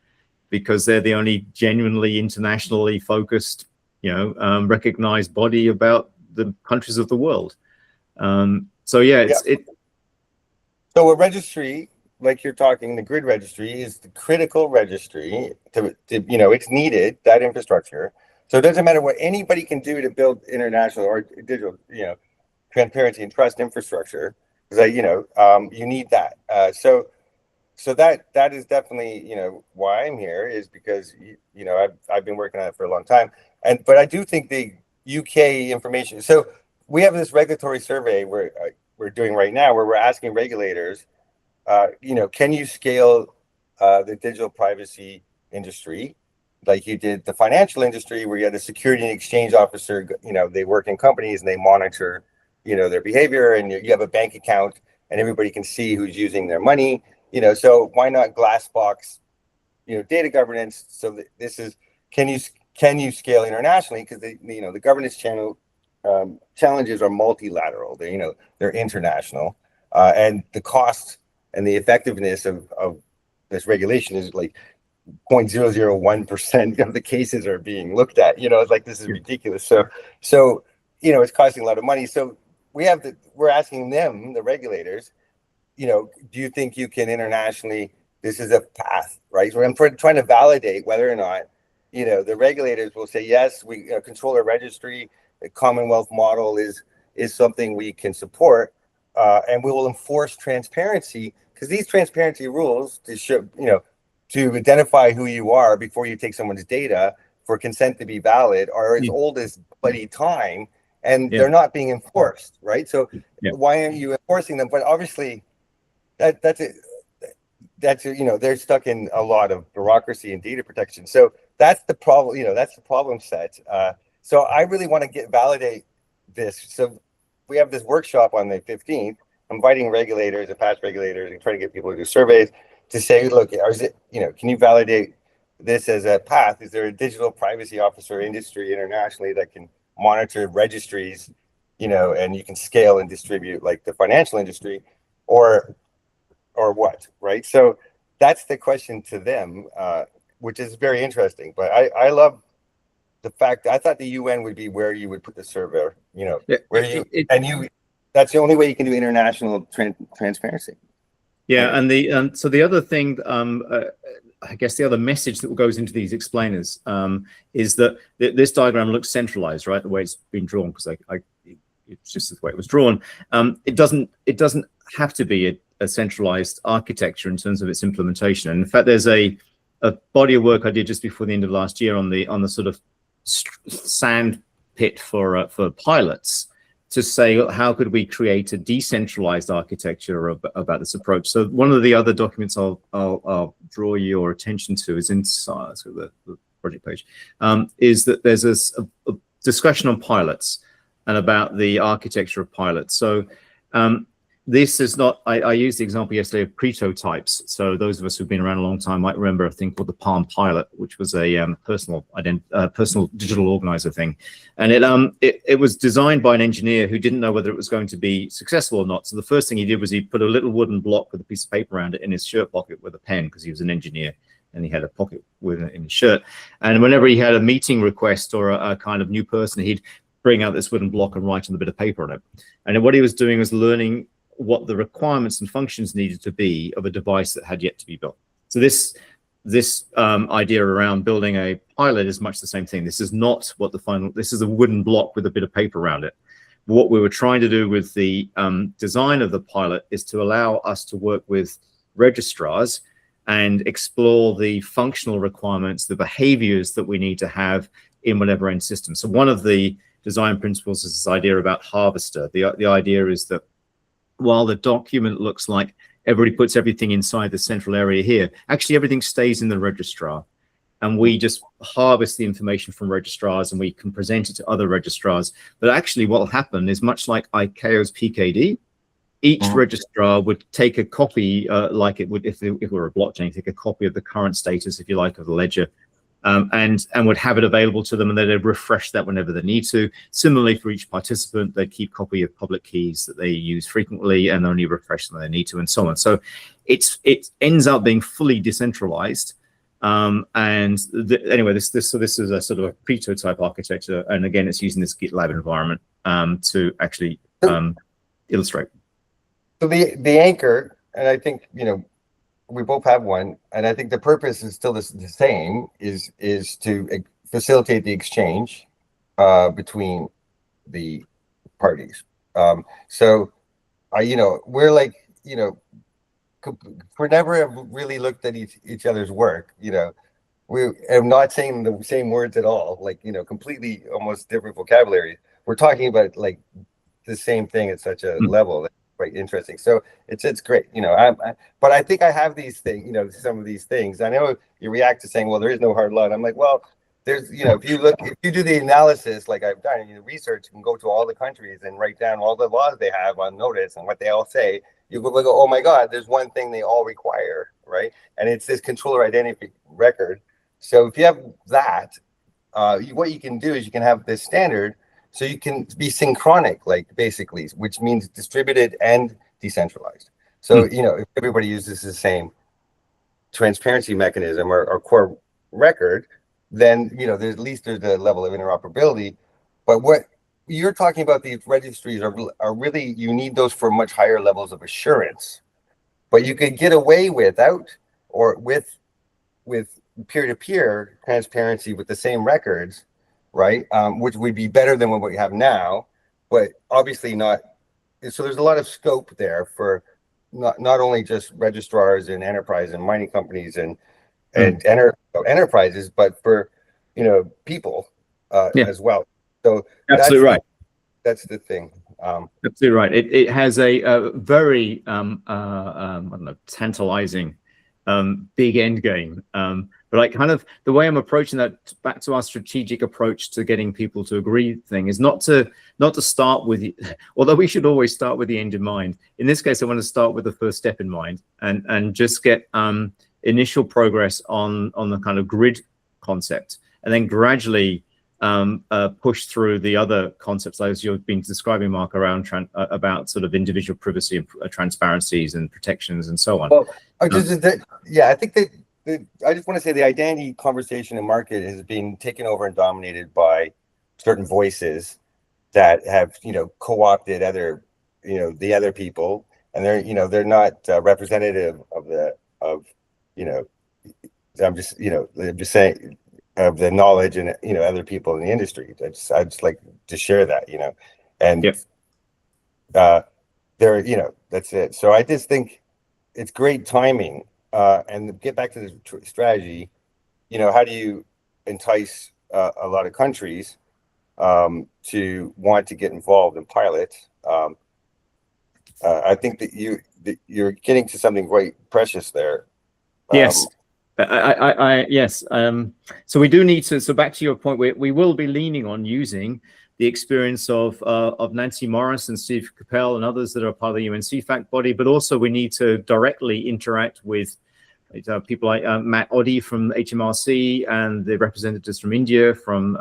because they're the only genuinely internationally focused, recognized body about the countries of the world. So a registry, like you're talking, the grid registry is the critical registry to it's needed, that infrastructure. So it doesn't matter what anybody can do to build international or digital, transparency and trust infrastructure, because you need that. So that is definitely why I'm here, is because I've been working on it for a long time, but I do think the UK information. So we have this regulatory survey we're doing right now, where we're asking regulators, can you scale the digital privacy industry like you did the financial industry, where you had a security and exchange officer, they work in companies and they monitor, their behavior, and you have a bank account and everybody can see who's using their money, so why not glass box, data governance? So this is, can you scale internationally? Because the governance challenges are multilateral. They're international, and the cost and the effectiveness of this regulation is 0.001% of the cases are being looked at. It's this is ridiculous. So it's costing a lot of money. So we're asking them, the regulators, do you think you can internationally? This is a path, right? So I'm trying to validate whether or not the regulators will say yes. We controller registry. The Commonwealth model is something we can support, and we will enforce transparency, because these transparency rules to show, to identify who you are before you take someone's data for consent to be valid are as old as bloody time, and they're not being enforced, right? So why aren't you enforcing them? But obviously, that's it. They're stuck in a lot of bureaucracy and data protection. So that's the problem. That's the problem set. So I really want to validate this. So we have this workshop on the 15th, inviting regulators and past regulators and trying to get people to do surveys to say, look, can you validate this as a path? Is there a digital privacy officer industry internationally that can monitor registries, and you can scale and distribute like the financial industry, or what, right? So that's the question to them, which is very interesting. But I love the fact, I thought the UN would be where you would put the server, that's the only way you can do international transparency. Yeah, and so the other thing, I guess the other message that goes into these explainers is that this diagram looks centralized, right? The way it's been drawn, because it's just the way it was drawn. It doesn't have to be a centralized architecture in terms of its implementation. And in fact, there's a body of work I did just before the end of last year on the sort of sand pit for pilots, to say, how could we create a decentralized architecture about this approach. So one of the other documents I'll draw your attention to is inside the project page, is that there's a discussion on pilots and about the architecture of pilots. So this is not, I used the example yesterday of prototypes. So those of us who've been around a long time might remember a thing called the Palm Pilot, which was a personal digital organizer thing. And it was designed by an engineer who didn't know whether it was going to be successful or not. So the first thing he did was he put a little wooden block with a piece of paper around it in his shirt pocket with a pen, because he was an engineer and he had a pocket with it in his shirt. And whenever he had a meeting request or a kind of new person, he'd bring out this wooden block and write on a bit of paper on it. And what he was doing was learning what the requirements and functions needed to be of a device that had yet to be built. So this idea around building a pilot is much the same thing. This is not what this is a wooden block with a bit of paper around it. What we were trying to do with the design of the pilot is to allow us to work with registrars and explore the functional requirements, the behaviors that we need to have in whatever end system. So one of the design principles is this idea about harvester. The idea is that while the document looks like everybody puts everything inside the central area here, actually everything stays in the registrar. And we just harvest the information from registrars and we can present it to other registrars. But actually what will happen is, much like ICAO's PKD, each registrar would take a copy, like it would if it were a blockchain, take a copy of the current status, if you like, of the ledger, and would have it available to them, and they'd refresh that whenever they need to. Similarly, for each participant, they'd keep copy of public keys that they use frequently and only refresh them when they need to, and so on. So it ends up being fully decentralized. Anyway, this is a sort of a prototype architecture, and again, it's using this GitLab environment to actually illustrate. So the anchor, and I think we both have one, and I think the purpose is still the same, is to facilitate the exchange between the parties. So we're like, we never have really looked at each other's work. We am not saying the same words at all, like, completely almost different vocabulary. We're talking about like the same thing at such a level that's quite interesting. So it's great, but I think I have these things, some of these things. I know you react to saying, well, there is no hard law. And I'm like, well, there's, if you do the analysis, like I've done, research, you can go to all the countries and write down all the laws they have on notice and what they all say. You go, oh my God, there's one thing they all require, right? And it's this controller identity record. So if you have that, what you can do is you can have this standard, so you can be synchronic, like basically, which means distributed and decentralized. So, if everybody uses the same transparency mechanism or core record, then, there's at least there's a level of interoperability. But what you're talking about, these registries are really, you need those for much higher levels of assurance. But you could get away without, or with peer-to-peer transparency with the same records, right? Which would be better than what we have now, but obviously not. So there's a lot of scope there for not only just registrars and enterprise and mining companies and enterprises, but for people as well. So absolutely right. That's the thing. Absolutely right. It has a very I don't know, tantalizing big end game. But like kind of the way I'm approaching that, back to our strategic approach to getting people to agree thing, is not to start with, although we should always start with the end in mind. In this case, I want to start with the first step in mind and just get initial progress on the kind of grid concept, and then gradually push through the other concepts as you've been describing, Mark, around about sort of individual privacy and transparencies and protections and so on. Well, I think that I just want to say the identity conversation and market has been taken over and dominated by certain voices that have co-opted other the other people, and they're not representative of I'm just, I'm just saying of the knowledge and, other people in the industry. I just like to share that, and Yep. That's it. So I just think it's great timing. And get back to the strategy, how do you entice a lot of countries to want to get involved in pilots? I think that you're getting to something quite precious there. Yes. Yes. So we do need to. So back to your point, we will be leaning on using the experience of Nancy Morris and Steve Capel and others that are part of the UN CEFACT body, but also we need to directly interact with people like Matt Oddy from HMRC and the representatives from India, from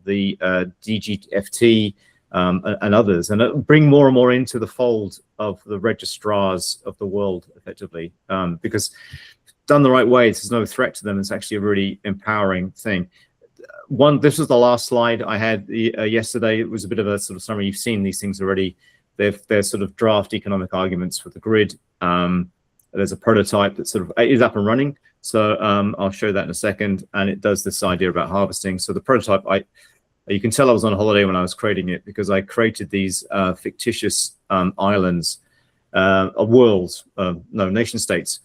the DGFT and others, and bring more and more into the fold of the registrars of the world, effectively, because done the right way, there's no threat to them. It's actually a really empowering thing. This was the last slide I had yesterday. It was a bit of a sort of summary. You've seen these things already. They're sort of draft economic arguments for the grid. There's a prototype that sort of is up and running. So I'll show that in a second. And it does this idea about harvesting. So the prototype, you can tell I was on holiday when I was creating it, because I created these fictitious islands, worlds, nation states,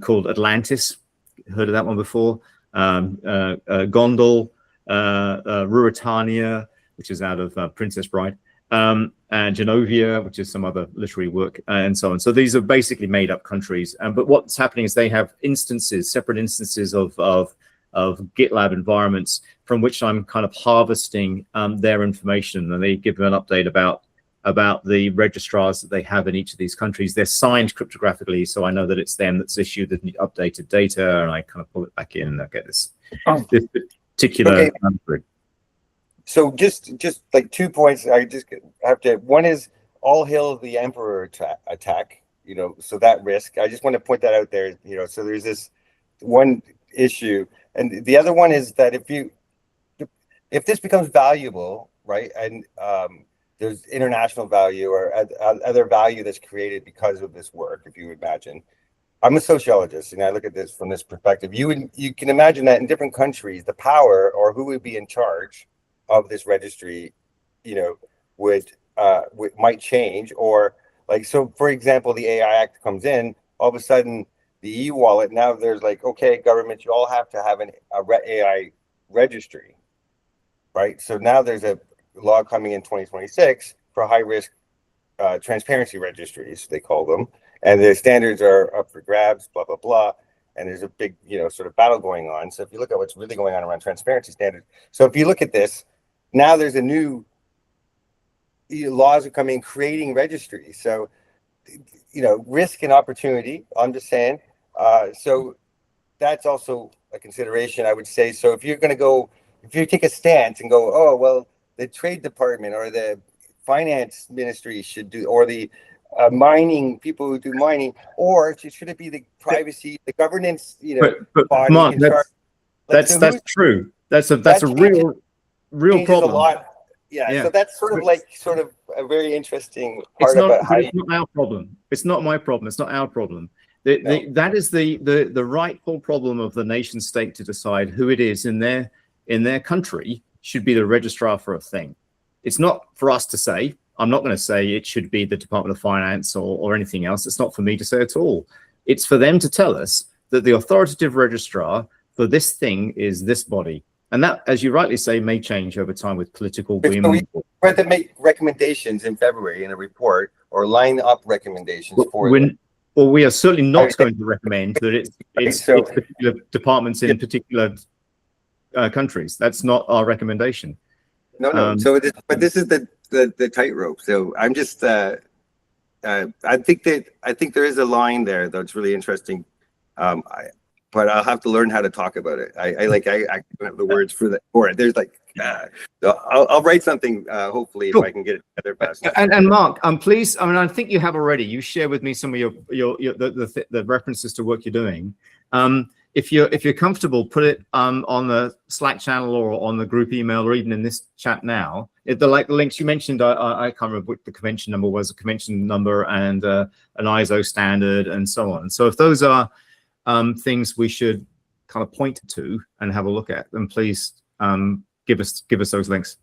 called Atlantis. Heard of that one before? Gondal, Ruritania, which is out of Princess Bride, and Genovia, which is some other literary work, and so on. So these are basically made-up countries. But what's happening is they have instances, separate instances of GitLab environments from which I'm kind of harvesting their information, and they give them an update about the registrars that they have in each of these countries. They're signed cryptographically, so I know that it's them that's issued the updated data, and I kind of pull it back in and I get this particular grid. So just like 2 points, I just have to. One is all hail the Emperor attack. So that risk. I just want to point that out there. So there's this one issue, and the other one is that if this becomes valuable, right, and there's international value or other value that's created because of this work. If you imagine, I'm a sociologist, and I look at this from this perspective. You can imagine that in different countries, the power or who would be in charge of this registry, might change, or like, so for example, the AI Act comes in, all of a sudden the e-wallet, now there's like, okay, government, you all have to have an AI registry, right? So now there's a law coming in 2026 for high risk transparency registries, they call them, and the standards are up for grabs, blah blah blah, and there's a big sort of battle going on. So if you look at what's really going on around transparency standards, so if you look at this, now there's a new laws are coming creating registries. So risk and opportunity, I'm just saying. So that's also a consideration, I would say. So if you take a stance and go, oh well, the Trade Department or the Finance Ministry should do, or the mining people who do mining, or should it be the privacy, the governance, but body? Mark, that's true. That's a real problem. A lot. Yeah. So that's sort of a very interesting part it's not, about how it's not our problem. It's not my problem. It's not our problem. That is the rightful problem of the nation state to decide who it is in their country should be the registrar for a thing. It's not for us to say. I'm not going to say it should be the Department of Finance or anything else. It's not for me to say at all. It's for them to tell us that the authoritative registrar for this thing is this body. And that, as you rightly say, may change over time with political whim. So we had to make recommendations in February in a report, or line up recommendations for them. Well, we are certainly not going to recommend that it's particular departments in particular countries. That's not our recommendation. No. But this is the tightrope. So I'm just I think there is a line there that's really interesting. But I'll have to learn how to talk about it. I don't have the words for it. There's I'll write something hopefully if I can get it together fast. And Mark, please. I mean, I think you have already. You share with me some of the references to work you're doing. If you're comfortable, put it on the Slack channel or on the group email or even in this chat now. The links you mentioned, I can't remember what the convention number was, a convention number and an ISO standard and so on. So if those are things we should kind of point to and have a look at, then please give us those links.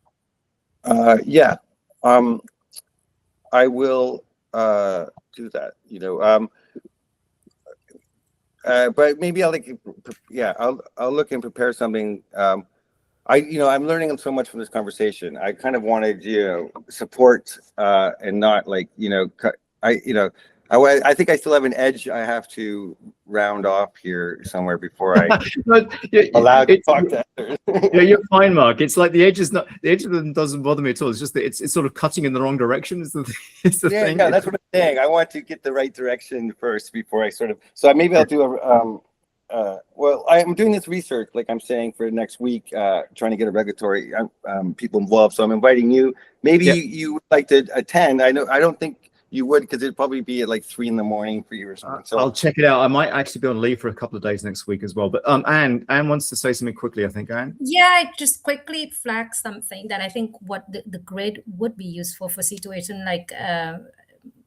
Yeah, I will do that. You know, but maybe I'll I'll look and prepare something. I'm learning so much from this conversation. I kind of wanted, support and not like, I think I still have an edge I have to round off here somewhere before I allowed to talk to others. Yeah, you're fine, Mark. It's like the edge of them doesn't bother me at all. It's just that it's sort of cutting in the wrong direction is the thing. Yeah, that's what I'm saying. I want to get the right direction first before I so maybe I'll do well, I'm doing this research, like I'm saying, for next week, trying to get a regulatory people involved. So I'm inviting you. Maybe you would like to attend. I don't think you would, because it'd probably be at like 3 a.m. for you or something. So I'll check it out. I might actually be on leave for a couple of days next week as well. But Anne wants to say something quickly, I think. Anne? Yeah, just quickly flag something that I think what the grid would be useful for situation like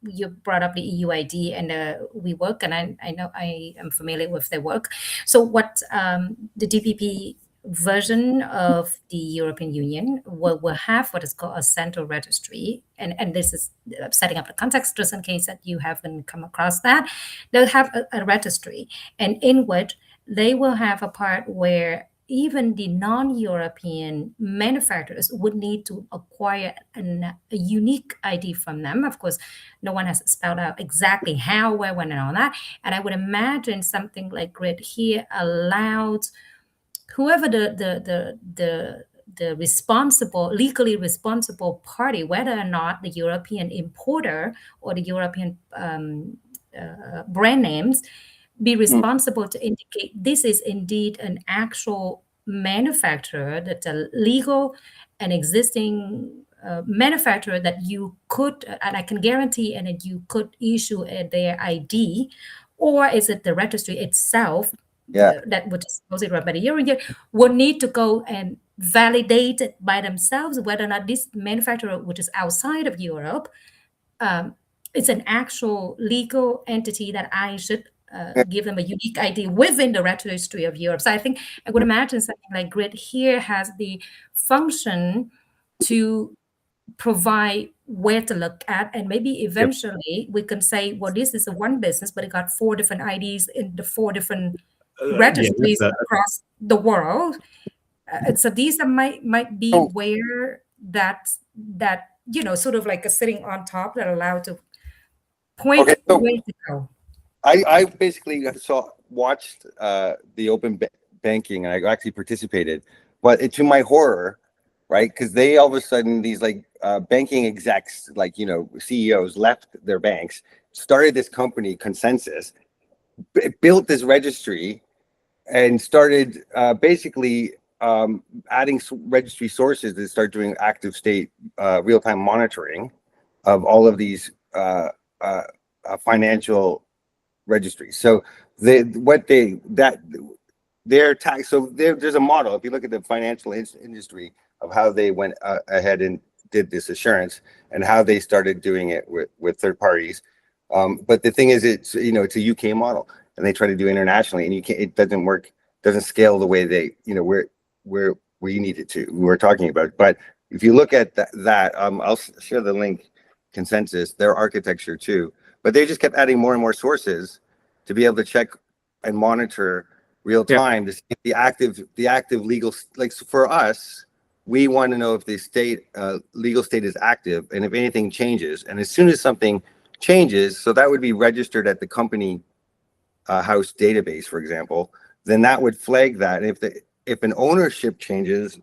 you brought up the EUID and we work, and I know I am familiar with their work. So what the DPP version of the European Union will have what is called a central registry, and this is setting up the context just in case that you haven't come across that. They'll have a registry, and in which they will have a part where even the non-European manufacturers would need to acquire a unique ID from them. Of course, no one has spelled out exactly how, where, when, and all that. And I would imagine something like Grid here allowed whoever the legally responsible party, whether or not the European importer or the European brand names, be responsible to indicate this is indeed an actual manufacturer, that's a legal and existing manufacturer that you could, and I can guarantee, and that you could issue their ID, or is it the registry itself that which is supposedly run by the European, would need to go and validate it by themselves whether or not this manufacturer, which is outside of Europe, it's an actual legal entity that I should give them a unique ID within the registry of Europe. So I think I would imagine something like Grid here has the function to provide where to look at, and maybe eventually we can say, well, this is a one business, but it got 4 different IDs in the 4 different registries across the world. So these might be where that sort of like a sitting on top that allow to point the way to go. I basically watched the open banking, and I actually participated, but to my horror, right? Because they all of a sudden, these like banking execs, like, CEOs left their banks, started this company, Consensus, built this registry, and started basically adding registry sources that start doing active state real-time monitoring of all of these financial registries. So there's a model. If you look at the financial industry of how they went ahead and did this assurance and how they started doing it with third parties. But the thing is, it's a UK model, and they try to do internationally, and it doesn't work, doesn't scale the way they, where we need it to. We were talking about. But if you look at that, I'll share the link. Consensus, their architecture too, but they just kept adding more and more sources to be able to check and monitor real time to see the active legal, like for us, we want to know if the state legal state is active, and if anything changes, and as soon as something changes, so that would be registered at the company house database, for example, then that would flag that. And if an ownership changes,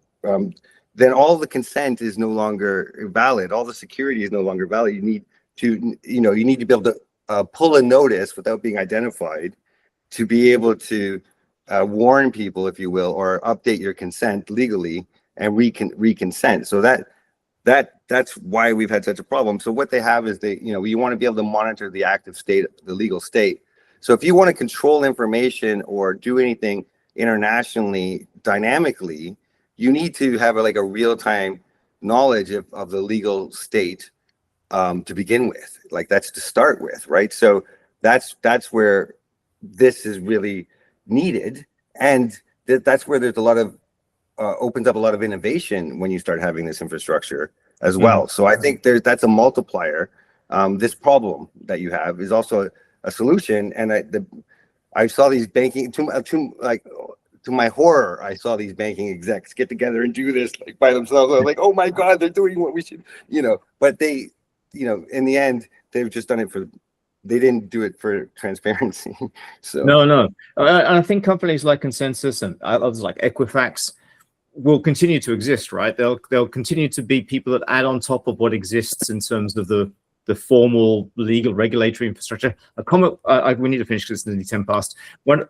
then all the consent is no longer valid. All the security is no longer valid. You need to be able to pull a notice without being identified to be able to warn people, if you will, or update your consent legally and reconsent. So that's why we've had such a problem. So what they have is you want to be able to monitor the active state, the legal state. So if you want to control information or do anything internationally dynamically, you need to have a real-time knowledge of the legal state to begin with. Like, that's to start with, right? So that's where this is really needed. and that's where there's a lot of opens up a lot of innovation when you start having this infrastructure as well. So I think that's a multiplier. This problem that you have is also a solution, and I saw these banking to my horror, I saw these banking execs get together and do this like by themselves. I was like, oh my God, they're doing what we should, but they, in the end, they've just done it they didn't do it for transparency. So no. I think companies like Consensus and others like Equifax will continue to exist, right? They'll continue to be people that add on top of what exists in terms of the formal legal regulatory infrastructure. A comment, we need to finish because it's nearly 10 past.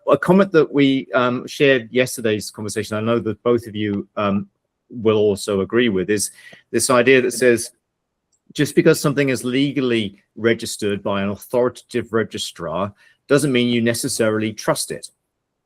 A comment that we shared yesterday's conversation, I know that both of you will also agree with, is this idea that says, just because something is legally registered by an authoritative registrar doesn't mean you necessarily trust it.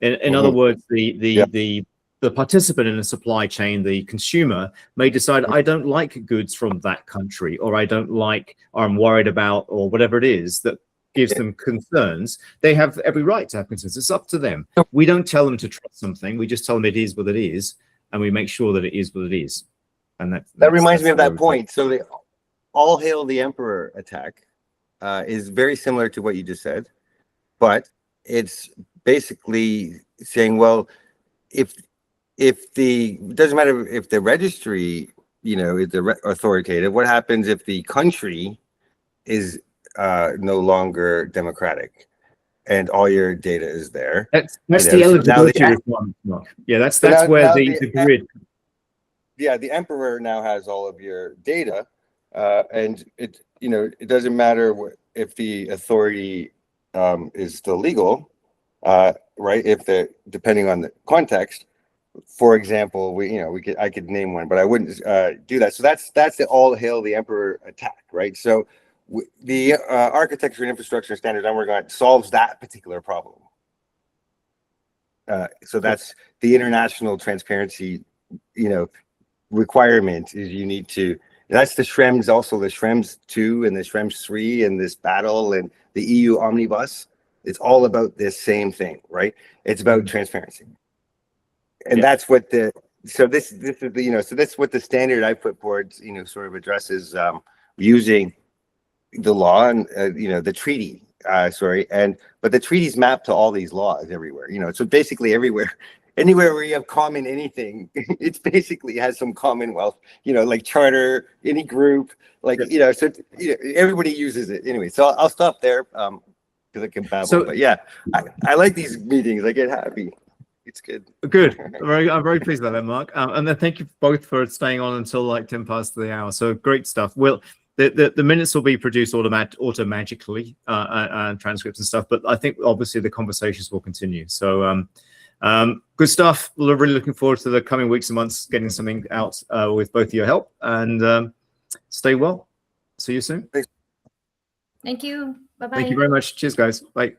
In other words, the participant in a supply chain, the consumer, may decide, I don't like goods from that country, or I don't like, or I'm worried about, or whatever it is that gives them concerns. They have every right to have concerns. It's up to them. We don't tell them to trust something. We just tell them it is what it is, and we make sure that it is what it is. And that reminds me of that point. So the All Hail the Emperor attack is very similar to what you just said, but it's basically saying, well, it doesn't matter if the registry, is authoritative. What happens if the country is no longer democratic and all your data is there? That's the eligibility requirement. Yeah, that's where the grid. Yeah, the emperor now has all of your data, and it doesn't matter if the authority is still legal, right? Depending on the context. For example, I could name one, but I wouldn't do that. So that's the All Hail the Emperor attack, right? So the architecture and infrastructure standards I'm working on solves that particular problem. So that's the international transparency, requirement is you need to. That's the Schrems, also the Schrems 2 and the Schrems 3 and this battle and the EU omnibus. It's all about this same thing, right? It's about transparency. And that's what this is so that's what the standard I put forward, sort of addresses, using the law and, the treaty, but the treaties map to all these laws everywhere, so basically anywhere where you have common anything, it's basically has some commonwealth, like charter, any group, so, everybody uses it anyway. So I'll stop there, because I can babble, but yeah, I like these meetings. I get happy. It's good. Good. I'm very pleased about that, Mark. And then thank you both for staying on until like 10 past the hour. So great stuff. The minutes will be produced automatically, and transcripts and stuff. But I think obviously the conversations will continue. So good stuff. We're really looking forward to the coming weeks and months getting something out with both of your help. And stay well. See you soon. Thanks. Thank you. Bye-bye. Thank you very much. Cheers, guys. Bye.